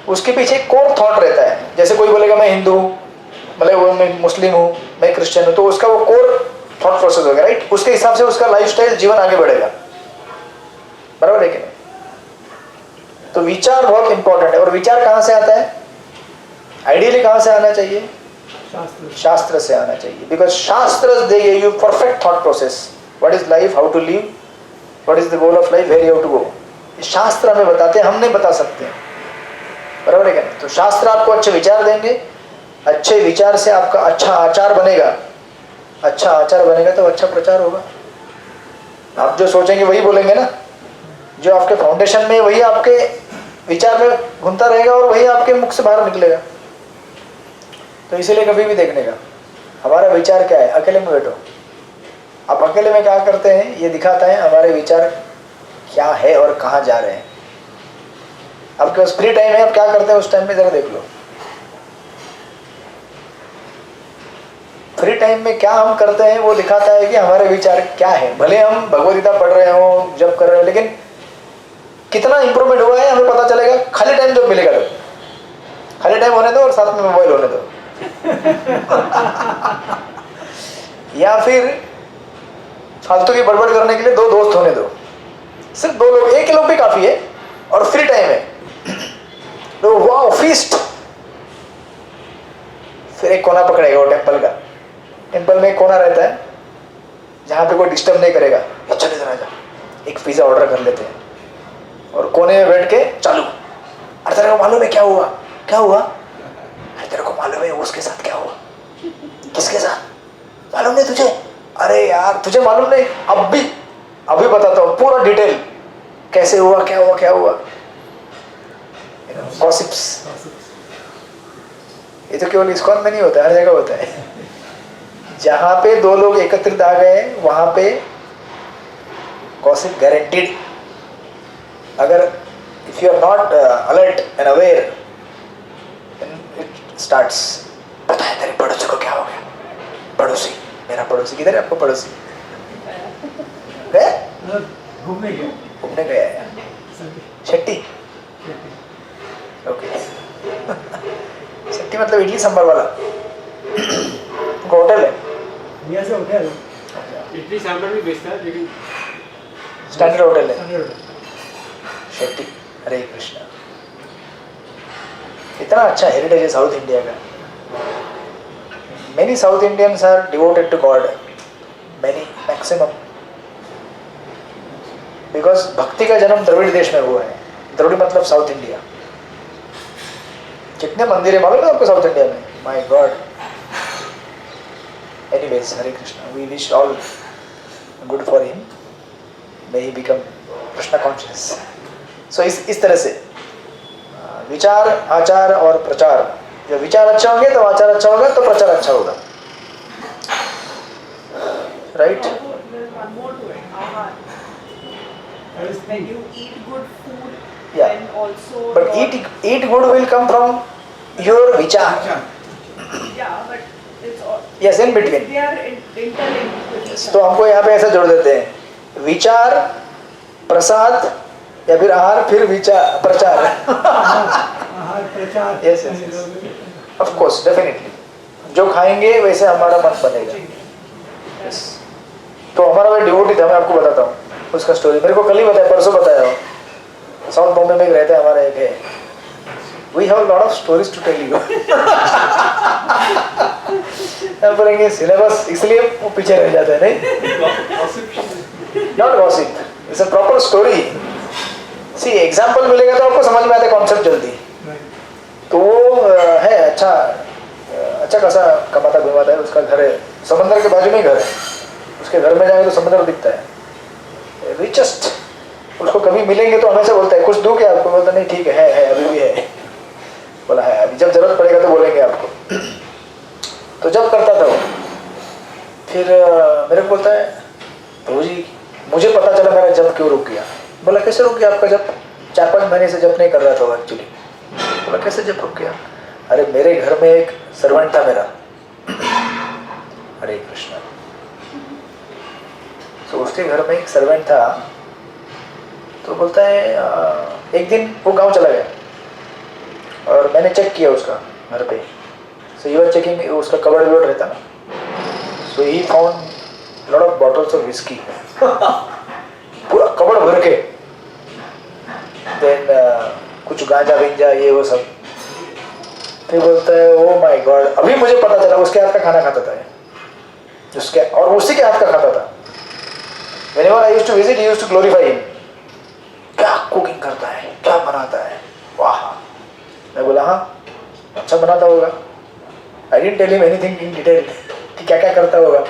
उसके पीछे कोर थॉट रहता है। जैसे कोई बोलेगा मैं हिंदू हूँ, मतलब वो मैं मुस्लिम हूँ, मैं क्रिश्चियन हूँ, तो उसका वो कोर थॉट प्रोसेस होगा, राइट? उसके हिसाब से उसका लाइफस्टाइल जीवन आगे बढ़ेगा, बराबर है कि नहीं? तो विचार बहुत इंपॉर्टेंट है। और विचार कहाँ से आता है? आइडियली कहाँ से आना चाहिए? शास्त्र से आना चाहिए, because shastra they you perfect thought process, what is life, how to live, what is the goal of life, where you have to go. शास्त्र हमें बताते हैं, हम नहीं बता सकते, बराबर है क्या? तो शास्त्र आपको अच्छे विचार देंगे, अच्छे विचार से आपका अच्छा आचार बनेगा, अच्छा आचार बनेगा तो अच्छा प्रचार होगा। आप जो सोचेंगे वही बोलेंगे ना, जो आपके फाउंडेशन में वही आपके विचार में घूमता रहेगा और वही आपके मुख से बाहर निकलेगा। तो इसीलिए कभी भी देखने का हमारा विचार क्या है। अकेले में बैठो, आप अकेले में क्या करते हैं ये दिखाता है हमारे विचार क्या है और कहाँ जा रहे हैं। आपके पास फ्री टाइम है, आप क्या करते हैं उस टाइम में जरा देख लो। फ्री टाइम में क्या हम करते हैं वो दिखाता है कि हमारे विचार क्या है। भले हम भगवद गीता पढ़ रहे हो, जब कर रहे हो, लेकिन कितना इंप्रूवमेंट हुआ है हमें पता चलेगा खाली टाइम जब मिलेगा तब। खाली टाइम होने दो और साथ में मोबाइल होने दो या फिर फालतू की बड़बड़ करने के लिए दो दोस्त होने दो, सिर्फ दो लोग, एक ही लोग भी काफी है और फ्री टाइम है तो वाओ फीस्ट। फिर एक कोना पकड़ेगा वो टेम्पल का, टेम्पल में एक कोना रहता है जहाँ पे कोई डिस्टर्ब नहीं करेगा। चल इधर आ जा, एक पिज्जा ऑर्डर कर लेते हैं और कोने में बैठ के चालू। अरे तेरे को मालूम है क्या हुआ, क्या हुआ? अरे तेरे को मालूम है उसके साथ क्या हुआ? किसके साथ मालूम नहीं तुझे? अरे यार तुझे मालूम नहीं, अभी बताता हूँ पूरा डिटेल, कैसे हुआ, क्या हुआ, क्या हुआ। गॉसिप्स ये तो केवल इस्कॉन में नहीं होता, हर जगह होता है। जहां पे दो लोग एकत्रित आ गए वहां पे गॉसिप गारंटीड। अगर if you are not alert and aware it starts. पता है तेरे पड़ोसी को क्या हो गया? पड़ोसी, मेरा पड़ोसी किधर है? आपको पड़ोसी गए घूमने गया, घूमने गया है शेट्टी, ओके शेट्टी मतलब इडली सांभर वाला होटल है, यहाँ से होटल इडली सांभर भी बेचता है, लेकिन स्टैंडर्ड होटल है शेट्टी। हरे कृष्णा, इतना अच्छा हेरिटेज है साउथ इंडिया का। Many South Indians are devoted to God, many maximum, because भक्ति का जन्म द्रविड़ देश में हुआ है। द्रविड़ मतलब साउथ इंडिया। कितने मंदिर है मालूम है आपको साउथ इंडिया में? My God. Anyways, Hare Krishna, we wish all good for him, may he become Krishna conscious. So इस तरह से विचार, आचार और प्रचार, जब विचार अच्छा होंगे तो आचार अच्छा होगा तो प्रचार अच्छा होगा, right? There's one more to it. Ahar. When you eat good food, Yeah. then also. But eat good will come from your vichar. Yeah, but it's all. Yes, in between. They are interlinked with each तो other. हमको यहाँ पे ऐसा जोड़ देते हैं, विचार, प्रसाद, या फिर आहार, फिर विचार, प्रचार। आहार, प्रचार। Yes, yes, yes. Of course, definitely. जो खाएंगे वैसे हमारा मन बनेगा। Yes. तो हमारा भाई डिवोटी था, मैं आपको बताता हूँ उसका स्टोरी। मेरे को कल ही बताया, परसों बताया हो। साउथ बॉम्बे में एक रहता है हमारा, एक है। We have a lot of stories to tell you. हम बोलेंगे सिलेबस, इसलिए वो पीछे रह जाता है, नहीं? Not gossip. It's a proper story. See, example मिलेगा तो आपको समझ में आता है कॉन्सेप्ट जल्दी। तो वो है अच्छा खासा कमाता घुमाता है, उसका घर है समंदर के बाजू में ही घर है। उसके घर में जाएंगे तो समंदर दिखता है, रिचेस्ट। उसको कभी मिलेंगे तो हमेशा बोलता है कुछ दूं क्या आपको? बोलता नहीं ठीक है अभी भी है। बोला है, अभी जब जरूरत पड़ेगा तो बोलेंगे आपको। तो जब करता था वो, फिर मेरे को बोलता है प्रभु जी मुझे पता चला मेरा जप क्यों रुक गया। बोला कैसे रुक गया आपका जप? 4-5 महीने से जप नहीं कर रहा था एक्चुअली। बोला कैसे जप रुक गया? अरे मेरे घर में एक सर्वेंट था मेरा, हरे कृष्णा। तो उसके घर में एक सर्वेंट था, तो बोलता है एक दिन वो गांव चला गया और मैंने चेक किया उसका घर पे। सो यू आर चेकिंग, उसका कबर्ड वबर्ड रहता ना, so he found lot of bottles of whisky, पूरा कबर्ड भर के। देन कुछ गांजा विंजा ये वो सब। फिर बोलता है ओ माय गॉड, अभी मुझे पता चला उसके हाथ का खाना खाता था उसके, और उसी के हाथ का खाता था। Whenever I used to visit, he used to glorify him. क्या कुकिंग करता है, क्या बनाता है, वाह। मैं बोला हाँ अच्छा बनाता होगा। I didn't tell him anything in detail कि क्या क्या करता होगा।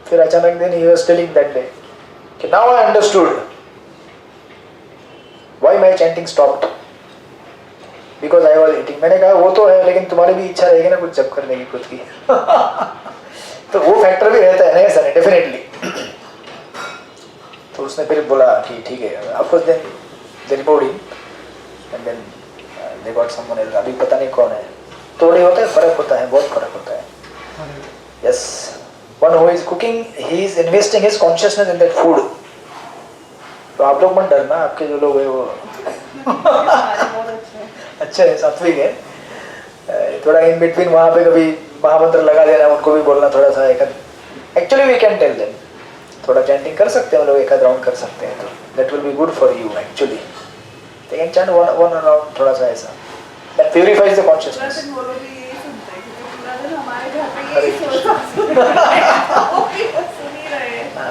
फिर अचानक दिन he was telling that day कि now I understood why my chanting stopped because I was eating। मैंने कहा वो तो है, लेकिन तुम्हारी भी इच्छा रहेगी ना कुछ जप करने की खुद की। तो वो फैक्टर भी रहता है ना सर, डेफिनेटली। तो उसने फिर बोला कि ठीक है, of course then they report him and then they got someone else. अभी पता नहीं कौन है। थोड़ी होता है, फर्क होता है, बहुत फर्क होता है। Yes, one who is cooking he is investing his consciousness in that food. तो आप लोग मत डरना, आपके जो लोग है वो अच्छे है, सात्विक है। थोड़ा इन बिटवीन वहाँ पे कभी महामंत्र लगा देना, उनको भी बोलना थोड़ा सा। Actually we can tell them थोड़ा चैंटिंग कर सकते हैं हम लोग, एक आध राउंड कर सकते हैं, तो that will be good for you actually. They can chant one round थोड़ा सा ऐसा, दैट प्यूरिफाइज द कॉन्शियसनेस।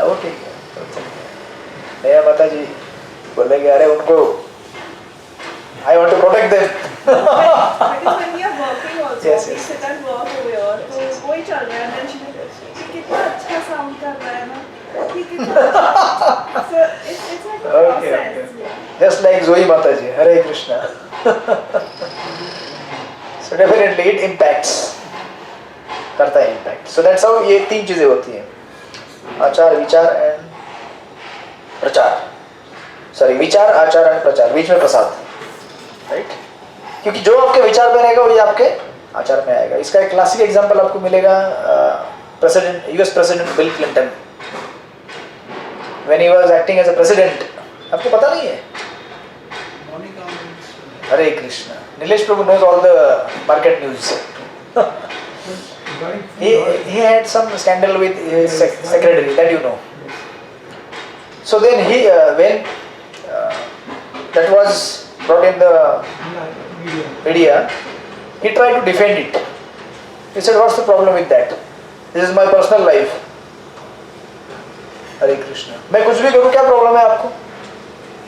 वो ठीक है। मेरा माता जी बोलेंगे अरे उनको I want to protect them. Because when we are working also, Yes, we yes. sit and work over here, तो वही चल रहा है। And then she कितना अच्छा sound कर रहा है ना, ये कितना अच्छा। So it's like a Okay, process. okay. Just like Zoe Mata ji, Hare Krishna. So definitely it impacts, करता है impact. So that's how ये 3 चीजें होती हैं, आचार, विचार एंड प्रचार। सॉरी, विचार, आचार एंड प्रचार, बीच में प्रसाद, राइट? क्योंकि जो आपके विचार में रहेगा वही आपके आचार में आएगा। इसका एक क्लासिक एग्जांपल आपको मिलेगा, president, US president Bill Clinton, when he was acting as a president. आपको पता नहीं है? हरे कृष्णा। नीलेश प्रभु knows all the market news. he had some scandal with his secretary, that you know. So then he when that was brought in the media, he tried to defend it. He said, what's the problem with that? This is my personal life. Hare Krishna. मैं कुछ भी करूँ, क्या problem है आपको?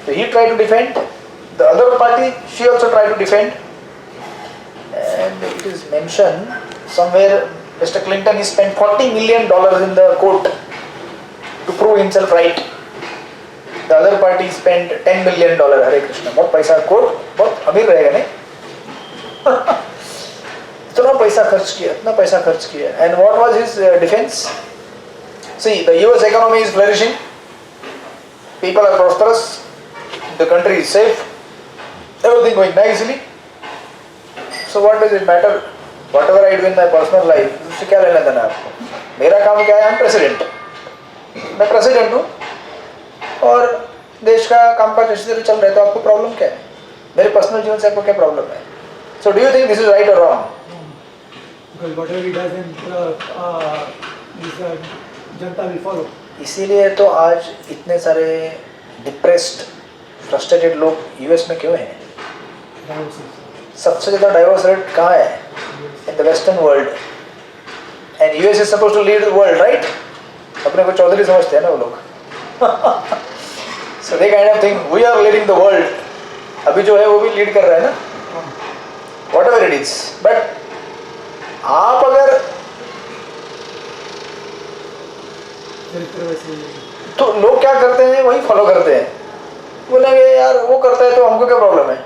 So he tried to defend. The other party, she also tried to defend. And it is mentioned somewhere, Mr. Clinton, he spent $40 million in the court to prove himself right. The other party spent $10 million. हरे कृष्णा। बहुत पैसा, court बहुत अमीर रहेगा नहीं? इतना पैसा खर्च किया, इतना पैसा खर्च किया। And what was his defense? See, the US economy is flourishing, people are prosperous, the country is safe, everything going nicely. So what does it matter? Whatever I do in my personal life, उससे क्या लेना देना आपको? मेरा काम क्या है? I'm president. मैं प्रेसिडेंट हूँ और देश का कामकाज अच्छी तरह चल रहा है, तो आपको प्रॉब्लम क्या है? मेरे पर्सनल जीवन से आपको क्या प्रॉब्लम है? So do you think this is right और wrong? Because whatever he does, Janata will follow. इसीलिए तो आज इतने सारे डिप्रेस्ड, फ्रस्ट्रेटेड लोग यूएस में क्यों हैं? सबसे ज़्यादा डाइवोर्स रेट कहाँ है? In the western world. And US is suppose to lead the world, right? अपने को चौधरी समझते हैं ना वो लोग। So they kind of think we are leading the world. अभी जो है वो भी लीड कर रहा है ना, whatever it is. But आप अगर तो लोग क्या करते हैं, वही फॉलो करते हैं। बोलेंगे यार वो करता है तो हमको क्या प्रॉब्लम है?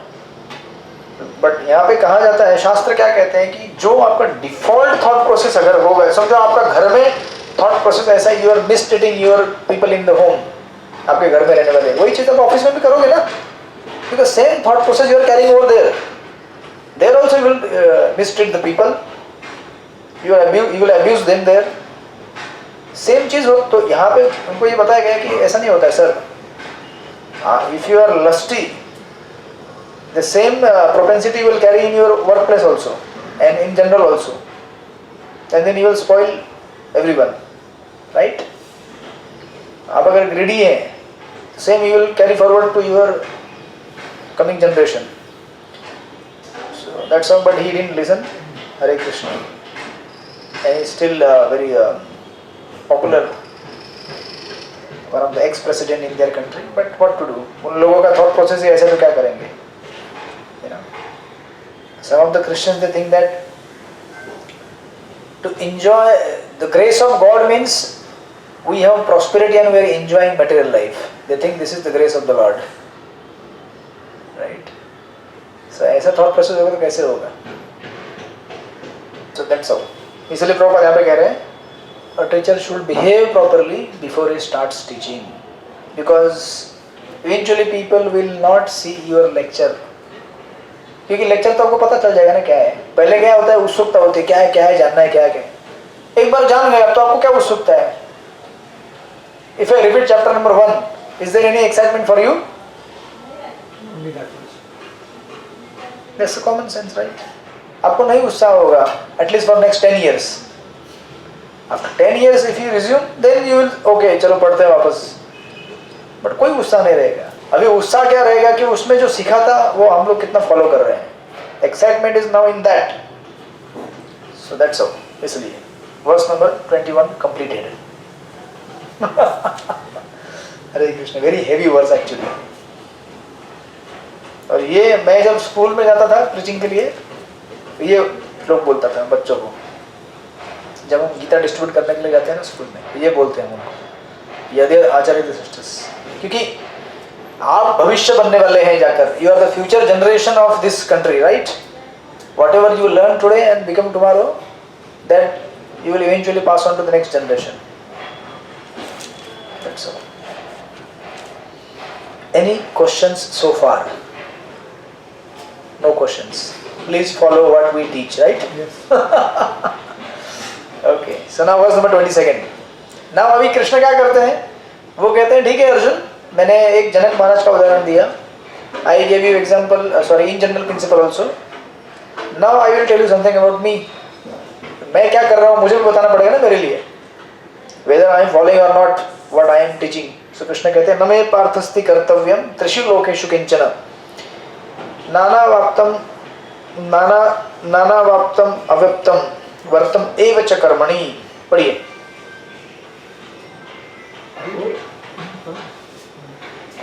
बट यहाँ पे कहा जाता है, शास्त्र क्या कहते हैं कि जो आपका डिफॉल्ट थॉट प्रोसेस अगर होगा, समझो आपका घर में थॉट प्रोसेस ऐसा है, you are mistreating your people in the home, आपके घर में रहने वाले, वही चीज़ आप ऑफिस में भी करोगे ना, because same thought process you are carrying over there, there also you will mistreat the people, you will abuse them there, same चीज़ हो। तो यहाँ पे उनको ये बताया गया कि ऐसा नहीं होता है sir, if you are lusty, the same propensity you will carry in your workplace also and in general also, and then you will spoil everyone, right? आप अगर greedy हैं, same you will carry forward to your coming generation. So that's all, but he didn't listen. Hare Krishna, and he's still very popular, one of the ex-president in their country. But what to do? उन लोगों का thought process ही ऐसे, तो क्या करेंगे? You know, some of the Christians, they think that to enjoy the grace of God means we have prosperity and we are enjoying material life. They think this is the grace of the Lord, right? So ऐसा thought process होगा तो कैसे होगा? So that's all. इसलिए प्रभुपाद यहाँ पे कह रहे हैं, a teacher should behave properly before he starts teaching, because eventually people will not see your lecture. क्योंकि लेक्चर तो आपको पता चल जाएगा ना क्या है, पहले क्या होता है, उत्सुकता होती है, क्या है जानना है, क्या है। एक बार जान गए अब तो आपको क्या उत्सुकता है? If I repeat chapter number 1, is there any excitement for you? Only that much. That's common sense, right? आपको नहीं उत्साह होगा at least for next 10 years. After 10 years if you resume, then you will okay चलो पढ़ते हैं वापस, but कोई उत्साह नहीं रहेगा। अभी उत्साह क्या रहेगा कि उसमें जो सीखा था वो हम लोग कितना फॉलो कर रहे हैं। Excitement is now in that. So that's all. इसलिए verse number 21 completed. Hare Krishna, very heavy verse actually. और ये मैं जब स्कूल में जाता था प्रीचिंग के लिए, ये लोग बोलता था बच्चों को, जब हम गीता डिस्ट्रीब्यूट करने के लिए जाते हैं ना स्कूल में, ये बोलते हैं उनको, यदि आचार्य सिस्टर्स, क्योंकि आप भविष्य बनने वाले हैं जाकर, you are the future generation of this country, right? Whatever you learn today and become tomorrow, that you will eventually pass on to the next generation. That's all. Any questions so far? No questions. Please follow what we teach, right? Yes. Okay. So now verse number 22. Now अभी कृष्ण क्या करते हैं? वो कहते हैं ठीक है अर्जुन, मैंने एक जनक महाराज का उदाहरण दिया. I gave you example, in general principle also. Now I will tell you something about me. मैं क्या कर रहा हूँ मुझे भी बताना पड़ेगा ना मेरे लिए. Whether I am following or not what I am teaching. So Krishna कहते हैं नमे पार्थस्ति कर्तव्यम त्रिषु लोकेषु किंचन नानावाप्तम अव्यक्तम वर्तम एव च कर्मणि. पढ़िए.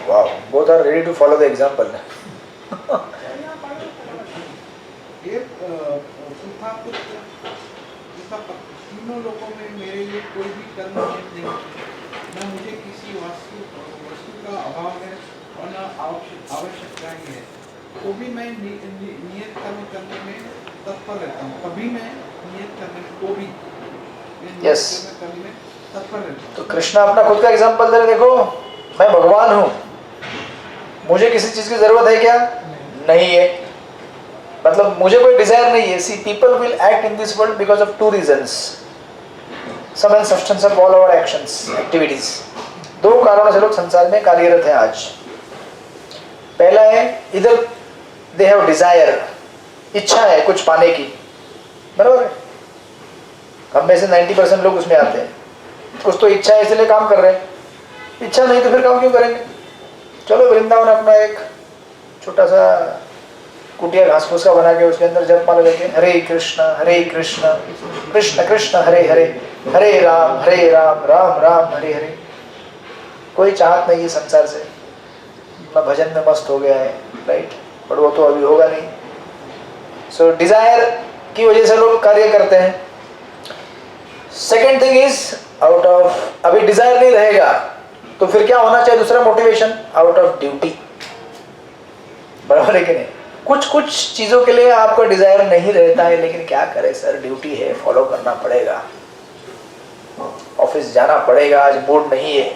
Wow, both are ready to follow the example. तीनों लोगों में मेरे लिए कोई भी कर्म नहीं, न मुझे किसी वस्तु का अभाव है और न आवश्यकता ही है, तो भी मैं नियत कर्म करने में तत्पर रहता हूँ. कभी मैं नियत करने को भी करने में तत्पर रहता हूँ. तो कृष्ण अपना खुद का एग्जाम्पल दे रहे, देखो मैं भगवान हूँ, मुझे किसी चीज की जरूरत है क्या? नहीं है. मतलब मुझे कोई डिजायर नहीं है. See people will act in this world because of two reasons, sum and substance of all our actions activities. दो कारणों से लोग संसार में कार्यरत हैं आज. पहला है इधर दे हैव डिजायर, इच्छा है कुछ पाने की, बराबर है. हम में से 90% लोग उसमें आते हैं. कुछ तो इच्छा है इसलिए काम कर रहे हैं, इच्छा नहीं तो फिर काम क्यों करेंगे? चलो वृंदावन अपना एक छोटा सा कुटिया घास फूस का बना के उसके अंदर जप माला लेके हरे कृष्ण कृष्ण कृष्ण हरे हरे हरे राम राम राम हरे हरे. कोई चाहत नहीं है संसार से, मैं भजन में मस्त हो गया है, राइट? पर वो तो अभी होगा नहीं. सो डिजायर की वजह से लोग कार्य करते हैं. Second thing is out of, अभी डिजायर नहीं रहेगा तो फिर क्या होना चाहिए? दूसरा मोटिवेशन, आउट ऑफ ड्यूटी. बराबर है कि नहीं? कुछ कुछ चीज़ों के लिए आपको डिजायर नहीं रहता है, लेकिन क्या करें सर, ड्यूटी है, फॉलो करना पड़ेगा। ऑफिस जाना पड़ेगा, आज मूड नहीं है,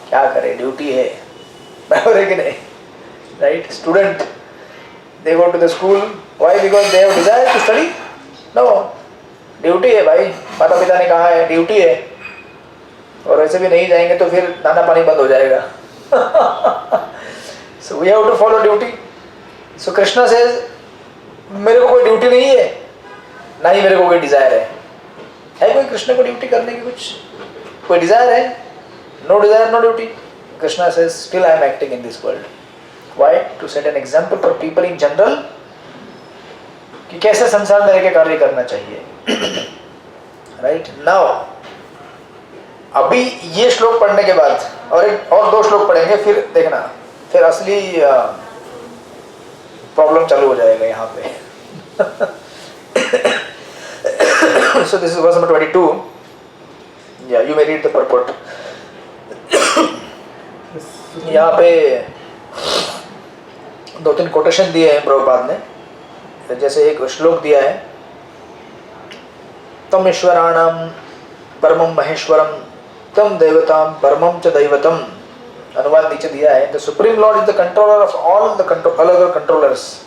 क्या करें, ड्यूटी है, बराबर है कि नहीं? Right? Student, they go to the school, why? Because they have desire to study? No, duty है भाई, माता पिता ने कहा है, ड्यूटी है, और ऐसे भी नहीं जाएंगे तो फिर दाना पानी बंद हो जाएगा। So we have to follow duty. So Krishna से मेरे को कोई ड्यूटी नहीं है, ना ही मेरे को कोई डिजायर है कोई कृष्ण को ड्यूटी करने की? कुछ कोई डिजायर है? No desire, no duty. Krishna से still I am acting in this world, why? To set an example for people in general कि कैसे संसार में रहकर कार्य करना चाहिए। राइट नाउ, अभी ये श्लोक पढ़ने के बाद और दो श्लोक पढ़ेंगे, फिर देखना, फिर असली प्रॉब्लम चालू हो जाएगा यहाँ पे। So this is verse number 22. Yeah, you may read the purport. यहाँ पे दो तीन कोटेशन दिए हैं प्रभुपाद ने। जैसे एक श्लोक दिया है, तम ईश्वराणाम परमं महेश्वरम तम देवताम परमं च दैवतम। अनुवाद नीचे दिया है, the supreme Lord is the controller of all the other controllers,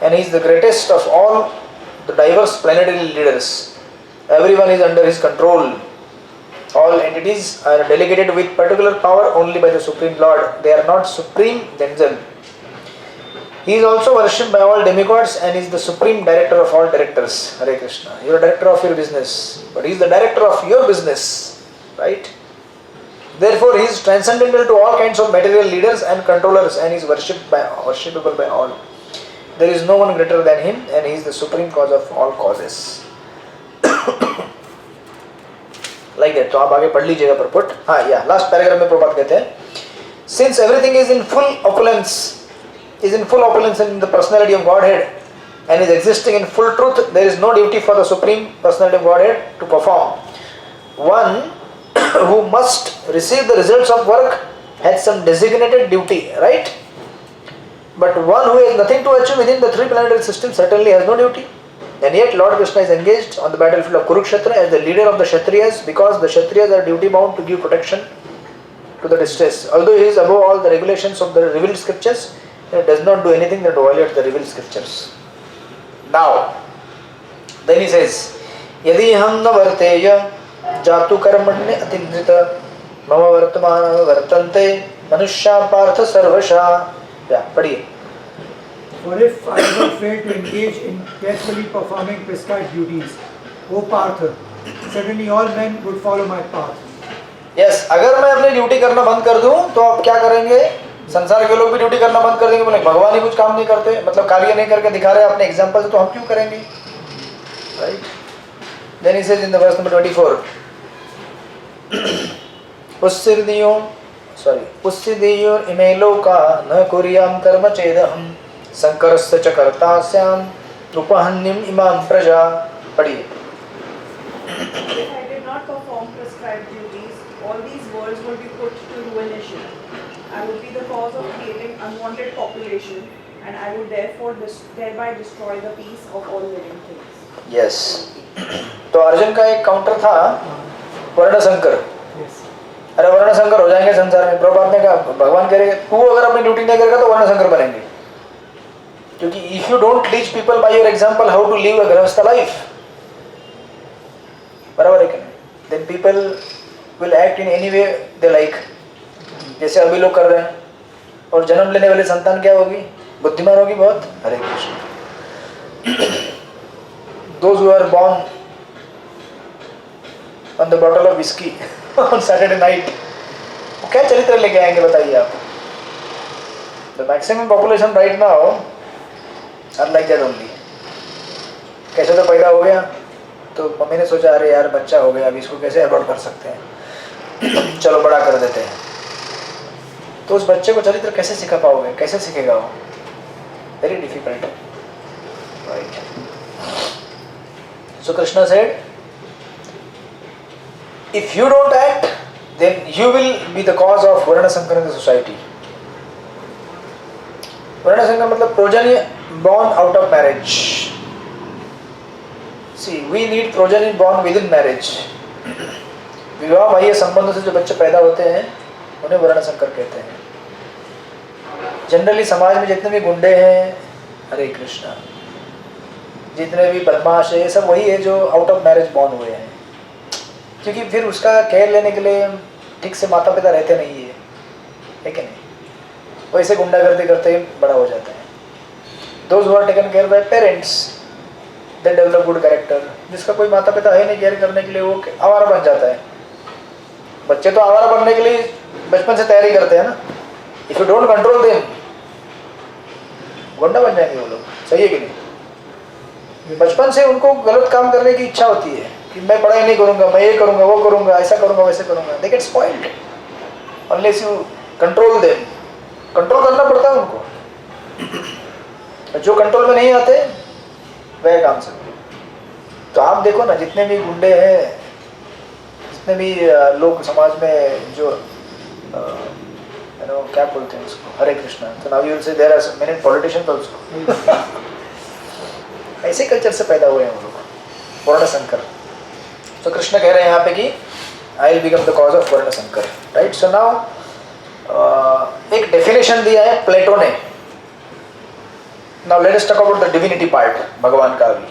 and he is the greatest of all the diverse planetary leaders. Everyone is under his control. All entities are delegated with particular power only by the Supreme Lord. They are not supreme themselves. He is also worshipped by all demigods and is the supreme director of all directors. Hare Krishna. You are a director of your business, but he is the director of your business, right? Therefore, he is transcendental to all kinds of material leaders and controllers, and is worshipable by all. There is no one greater than him, and he is the supreme cause of all causes. Like that. तो आप आगे पढ़ लीजिएगा purport. हाँ, या last paragraph में प्रभुपाद कहते हैं, since everything is in full opulence in the personality of Godhead and is existing in full truth, there is no duty for the supreme personality of Godhead to perform. One who must receive the results of work has some designated duty, right? But one who has nothing to achieve within the three planetary systems certainly has no duty. And yet Lord Krishna is engaged on the battlefield of Kurukshetra as the leader of the Kshatriyas, because the Kshatriyas are duty bound to give protection to the distressed. Although he is above all the regulations of the revealed scriptures, he does not do anything that violates the revealed scriptures. Now, then he says, Yadi ham na varteya jatu karmanye atinrita mama vartamana vartante manushya partha sarvasha. Yeah, padhiye. For if I ever fail to engage in carefully performing prescribed duties, O Partha, certainly all men would follow my path. Yes, अगर मैं अपनी duty करना बंद कर दूं तो आप क्या करेंगे? संसार के लोग भी ड्यूटी करना बंद कर देंगे, बोले भगवान ही कुछ काम नहीं करते, मतलब कार्य नहीं करके दिखा रहे अपने एग्जाम्पल से, तो हम क्यों करेंगे? Right? Then he says in the verse number 24, उस्सिदियोर इमे लोका न कुर्याम कर्म चेदहम संकरस्य च कर्तास्याम उपहन्यम इमाम प्रजा. पढ़िए. If I did not perform prescribed duties, all these worlds would be put to ruination. I would be the cause of creating unwanted population, and I would therefore thereby destroy the peace of all living things. Yes. तो अर्जुन का एक counter था वर्णशंकर. Yes. अरे वर्णशंकर हो जाएंगे संसार में. प्रभुपाद ने कहा, भगवान कह रहे तू अगर अपनी ड्यूटी नहीं करेगा तो वर्णशंकर बनेंगे, क्योंकि if you don't teach people by your example how to live a grihastha life, बराबर है कि नहीं, then people will act in any way they like, जैसे अभी लोग कर रहे हैं. और जन्म लेने वाली संतान क्या होगी? बुद्धिमान होगी बहुत. Hare Krishna. Those who are born on the bottle of whisky on Saturday night, वो क्या चरित्र लेके आएंगे बताइए आप? The maximum population right now are like that only. कैसे तो पैदा हो गया तो मम्मी ने सोचा अरे यार बच्चा हो गया, अभी इसको कैसे अबॉर्ट कर सकते हैं, चलो बड़ा कर देते हैं. तो उस बच्चे को चरित्र कैसे सिखा पाओगे? कैसे सीखेगा वो? Very difficult. Right. So Krishna said, if you don't act, then you will be the cause of Varna Sankara in the society. वर्ण संकर मतलब progeny born out of marriage. See, we need progeny born within marriage. विवाह बाह्य संबंधों से जो बच्चे पैदा होते हैं उन्हें वर्ण संकर कहते हैं. जनरली समाज में जितने भी गुंडे हैं, हरे कृष्णा, जितने भी बदमाश है, ये सब वही है जो आउट ऑफ मैरिज बॉर्न हुए हैं. क्योंकि फिर उसका केयर लेने के लिए ठीक से माता पिता रहते नहीं है कि नहीं. वैसे गुंडा करते करते बड़ा हो जाता है. Those who are taken care by parents, they develop good character. जिसका कोई माता पिता है नहीं केयर करने के लिए, वो आवारा बन जाता है. बच्चे तो आवारा बनने के लिए बचपन से तैयारी करते हैं ना. If you don't control them, गुंडा बन जाएंगे वो लोग. सही है कि नहीं? बचपन से उनको गलत काम करने की इच्छा होती है कि मैं पढ़ाई नहीं करूंगा, मैं ये करूंगा, वो करूंगा, ऐसा करूंगा, वैसे करूंगा. They get spoiled unless you control them. Control करना पड़ता है उनको. जो कंट्रोल में नहीं आते वह काम से. तो आप देखो ना, जितने भी गुंडे हैं, जितने भी लोग समाज में जो क्या बोलते हैं उसको, हरे कृष्णा. तो now you will say there are many politicians also. ऐसे कल्चर से पैदा हुए हैं वो लोग, वर्ण संकर. तो कृष्ण कह रहे हैं यहाँ पे कि I will become the cause of वर्ण संकर. राइट. सो नाउ एक डेफिनेशन दिया है प्लेटो ने. Now let us talk about the divinity part. भगवान का भी,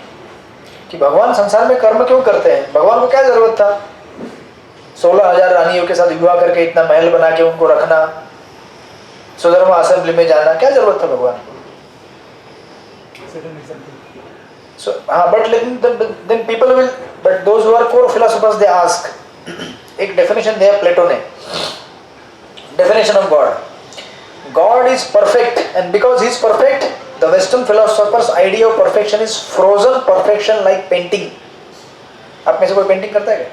कि भगवान संसार में कर्म क्यों करते हैं. भगवान को क्या जरूरत था 16,000 रानियों के साथ विवाह करके इतना महल बना के उनको रखना, सुधर्मा असेंबली में जाना, क्या जरूरत था भगवान को. So, but then people will, but those who are core philosophers, they ask. एक definition दिया प्लेटो ने. Definition of God. God is perfect, and because He is perfect, the Western philosophers' idea of perfection is frozen perfection like painting. आप में से कोई painting करता है क्या?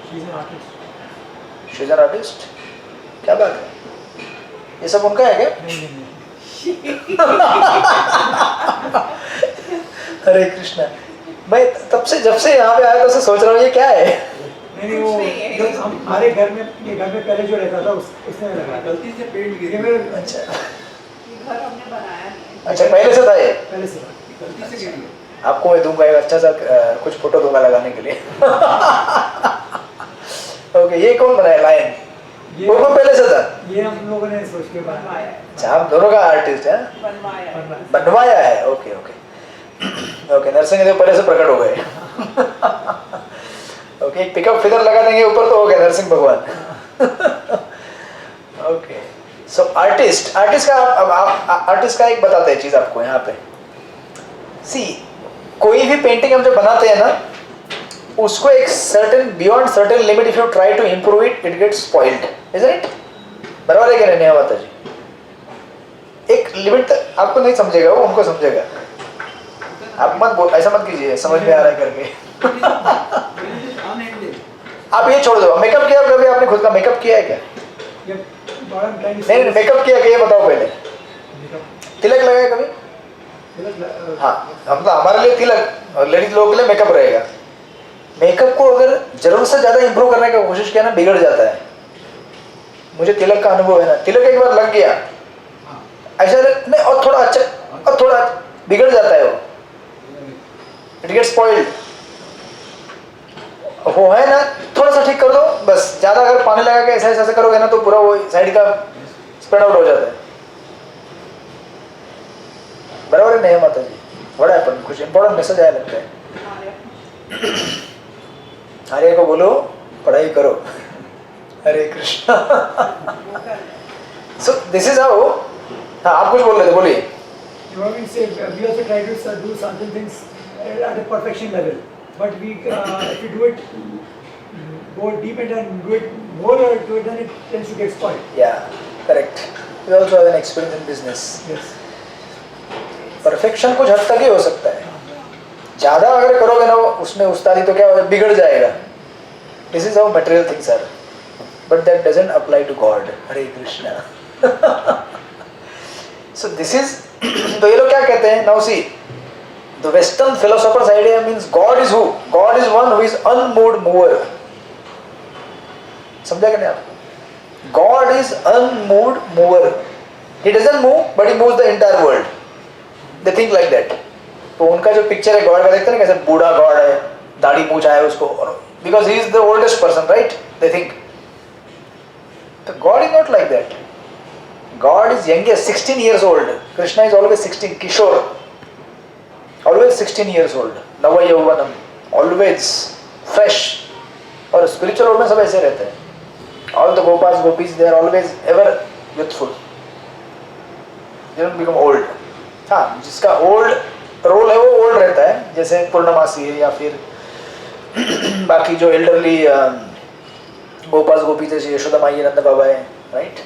She is an artist. She is an artist. क्या बात है? ये सब उनका है क्या? नहीं. हरे कृष्णा. मैं तब से जब से यहाँ पे आया तो सोच रहा हूँ ये क्या है. नहीं वो जो हमारे घर में, ये घर में पहले जो रहता था उसने लगाया. गलती से पेंट गिर ये गया. मेरे अच्छा ये घर हमने बनाया नहीं. अच्छा, पहले से था ये. पहले से. गलती से गिर गया. आपको मैं दूंगा एक अच्छा सा कुछ फोटो दूंगा लगाने के लिए. ओके. ये कौन बनाया लाइन? ये वो पहले से था. ये हम लोगों ने सोच के बनवाया बनाया. है. अच्छा, आप दोनों का आर्टिस्ट है. बनवाया है. बनवाया है. Okay okay okay. Narasimha Dev पहले से प्रकट हो गए. ओके. एक पिकअप फिगर लगा देंगे ऊपर तो हो गया नरसिंह भगवान. ओके. सो आर्टिस्ट का एक बताते हैं चीज आपको यहाँ पे. सी, कोई भी पेंटिंग हम जब बनाते हैं ना, उसको एक certain beyond certain limit if you try to improve it, it gets spoiled. Isn't it? बराबर है क्या नहीं माता जी? एक लिमिट आपको नहीं समझेगा, वो उनको समझेगा. आप मत ऐसा मत कीजिए, समझ में आ रहा है करके. आप ये छोड़ दो. मेकअप किया कभी आपने? खुद का मेकअप किया है क्या? नहीं, मेकअप किया क्या ये बताओ पहले. तिलक लगाया कभी? हाँ, मतलब हमारे लिए तिलक और लेडीज लोगों के लिए मेकअप रहेगा. मेकअप को अगर जरूरत से ज्यादा इंप्रूव करने की कोशिश किया ना, बिगड़ जाता है. मुझे तिलक का अनुभव है ना. तिलक एक बार लग गया ऐसा नहीं, और थोड़ा अच्छा और थोड़ा बिगड़ जाता है वो. It get spoiled. वो है ना, थोड़ा सा ठीक कर दो बस. ज्यादा अगर पानी लगा के ऐसा ऐसा करोगे ना तो पूरा वो साइड का स्प्रेड आउट हो जाता है. बराबर नहीं माता जी? बड़ा अपन कुछ इंपॉर्टेंट मैसेज आया लगता है. आर्य को बोलो पढ़ाई करो. Hare Krishna. So this is how. हाँ, आप कुछ बोल रहे थे, बोलिए. You know, we also try to do certain things at a perfection level, but if you do it, go deep and do it more to it, then it tends to get spoiled. Yeah, correct. We also have an experience in business. Yes. Perfection कुछ हद तक ही हो सकता है. ज्यादा अगर करोगे ना उसमें उस्तादी तो क्या बिगड़ जाएगा. This is how material things are, but that doesn't apply to God. Hare Krishna. So this is. तो ये लोग क्या कहते हैं? Now see, the western philosophers idea means God is who? God is one who is unmoved mover. समझा कि नहीं आप? God is unmoved mover. He doesn't move, but he moves the entire world. They think like that. तो उनका जो picture है God का देखते हैं ना कैसे बूढ़ा गॉड है, दाढ़ी मूछ है उसको, because he is the oldest person, right? They think. So God is not like that. God is youngest, 16 years old. Krishna is always 16, Kishore. Always 16 years old. Nava Yauvanam. Always fresh. और spiritual world में सब ऐसे रहते हैं. All the Gopas, Gopis, they are always ever youthful. They don't become old. हाँ, जिसका old role है वो old रहता है, जैसे पूर्णमासी है या फिर बाकी जो elderly गोपास गोपी जैसे यशोदा माई नंद बाबा है, राइट?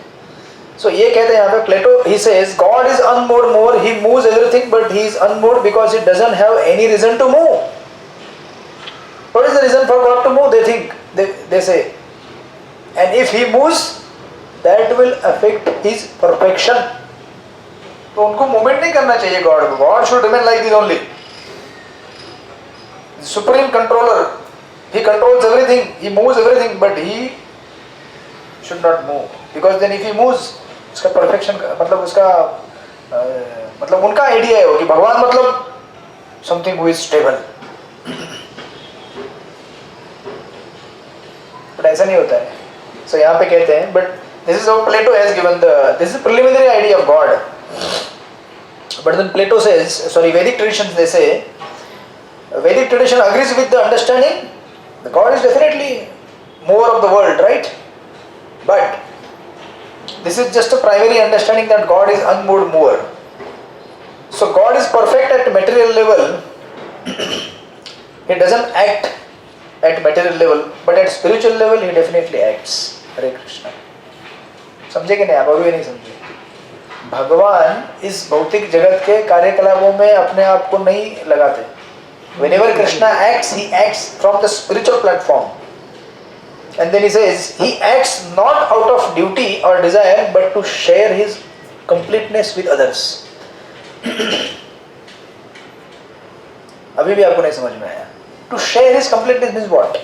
सो ये कहते हैं यहाँ पे Plato, he says God is unmoved mover, he moves everything but he is unmoved because he doesn't have any reason to move. What is the reason for God to move? They think, they say, and if he moves that will affect his perfection. तो उनको movement नहीं करना चाहिए God को. God should remain like this only. Supreme controller, he controls everything, he moves everything, but he should not move, because then if he moves, उसका perfection मतलब उसका मतलब उनका आइडिया है वो कि भगवान मतलब something who is stable. but ऐसा नहीं होता है. so यहाँ पे कहते हैं, but this is how Plato has given this is preliminary idea of God. but then Plato says, sorry, Vedic traditions, they say Vedic tradition agrees with the understanding the God is definitely mover of the world, right? But this is just a primary understanding that God is unmoved mover. So God is perfect at material level. He doesn't act at material level, but at spiritual level he definitely acts. Hare Krishna. समझे कि नहीं? आप अभी नहीं समझे. भगवान इस भौतिक जगत के कार्यकलापों में अपने आप को नहीं लगाते. Whenever Krishna acts, he acts from the spiritual platform. And then he says, he acts not out of duty or desire, but to share his completeness with others. अभी भी आपको नहीं समझ में आया. To share his completeness means what?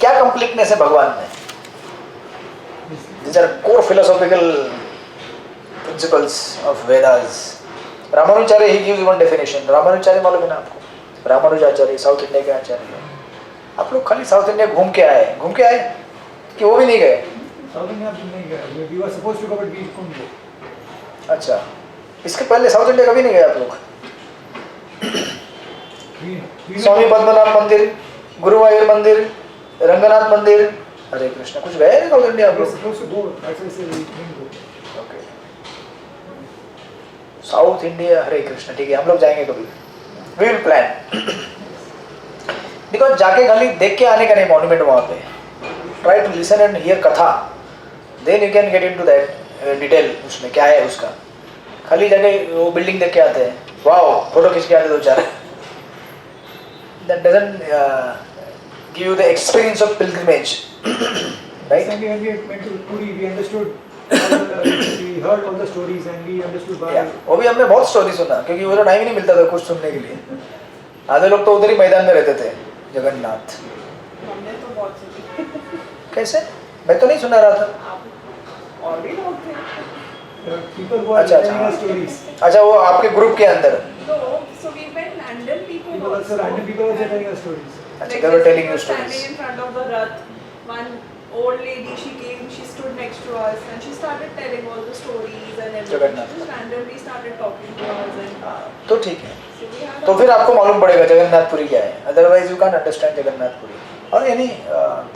क्या completeness है भगवान में? These are core philosophical principles of Vedas. Ramanujacharya he gives one definition. Ramanujacharya मालूम है ना आपको? रामानुजाचार्य साउथ इंडिया के आचार्य हैं. आप लोग खाली साउथ इंडिया घूम के आए कि वो भी नहीं गए? साउथ इंडिया नहीं गए. We were supposed to go but we couldn't go. अच्छा, इसके पहले साउथ इंडिया कभी नहीं गए आप लोग? स्वामी पद्मनाभ मंदिर, गुरुवायूर मंदिर, रंगनाथ मंदिर, हरे कृष्ण, कुछ गए नहीं साउथ इंडिया आप We were लोग? supposed to go. That's why I said we didn't go. Okay, South India, Hare Krishna, ठीक है, हम लोग जाएंगे कभी. We will plan. Because जाके खाली देख के आने का नहीं मॉन्यूमेंट वहाँ पे. Try to listen and hear कथा. Then you can get into that detail. उसमें क्या है उसका. खाली जाके वो बिल्डिंग देख के आते हैं. वाओ, फोटो खींच के आते दो चार. That doesn't give you the experience of pilgrimage. Right? When we went to Puri, we understood. We heard all the stories and we understood why. वो भी हमने बहुत स्टोरी सुना, क्योंकि वो तो टाइम ही नहीं मिलता था कुछ सुनने के लिए. आधे लोग तो उधर ही मैदान में रहते थे. जगन्नाथ हमने तो बहुत सुनी. कैसे? मैं तो नहीं सुना रहा था. आप और भी लोग थे. People who are अच्छा, telling अच्छा. us stories. अच्छा, वो आपके ग्रुप के अंदर. No, so we met random people People also, random people also telling us stories. अच्छा, Like they were this, telling we you were standing stories. in front of the Rath. One old lady, she came, she stood next to us and she started telling all the stories and everything. Jagannath. She just randomly started talking to us and तो ठीक है. so we had तो फिर आपको मालूम पड़ेगा जगन्नाथपुरी क्या है. Otherwise you can't understand Jagannathpuri और यानी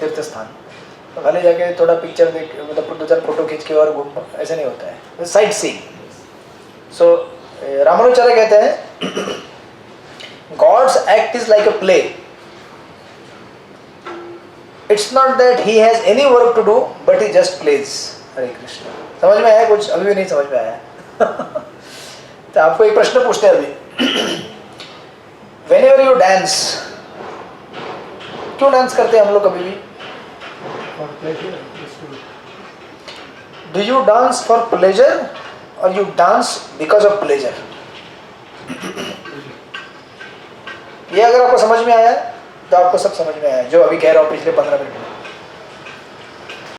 तीर्थ स्थान. तो खाली जाके थोड़ा पिक्चर देख, मतलब दो चार फोटो खींच के और घूम, ऐसे नहीं होता है. Sight seeing. सो रामानुचार्य कहते हैं God's act is like a play. It's not that he has any work to do but he just plays. Hare Krishna. समझ में आया कुछ? अभी भी नहीं समझ में आया. तो आपको एक प्रश्न पूछते हैं अभी. Whenever you dance, क्यों डांस करते हैं हम लोग कभी भी? For pleasure, just to. Do you dance for pleasure or you dance because of pleasure? ये अगर आपको समझ में आया तो आपको सब समझ में आया जो अभी कह रहा हूँ पिछले 15 मिनट में.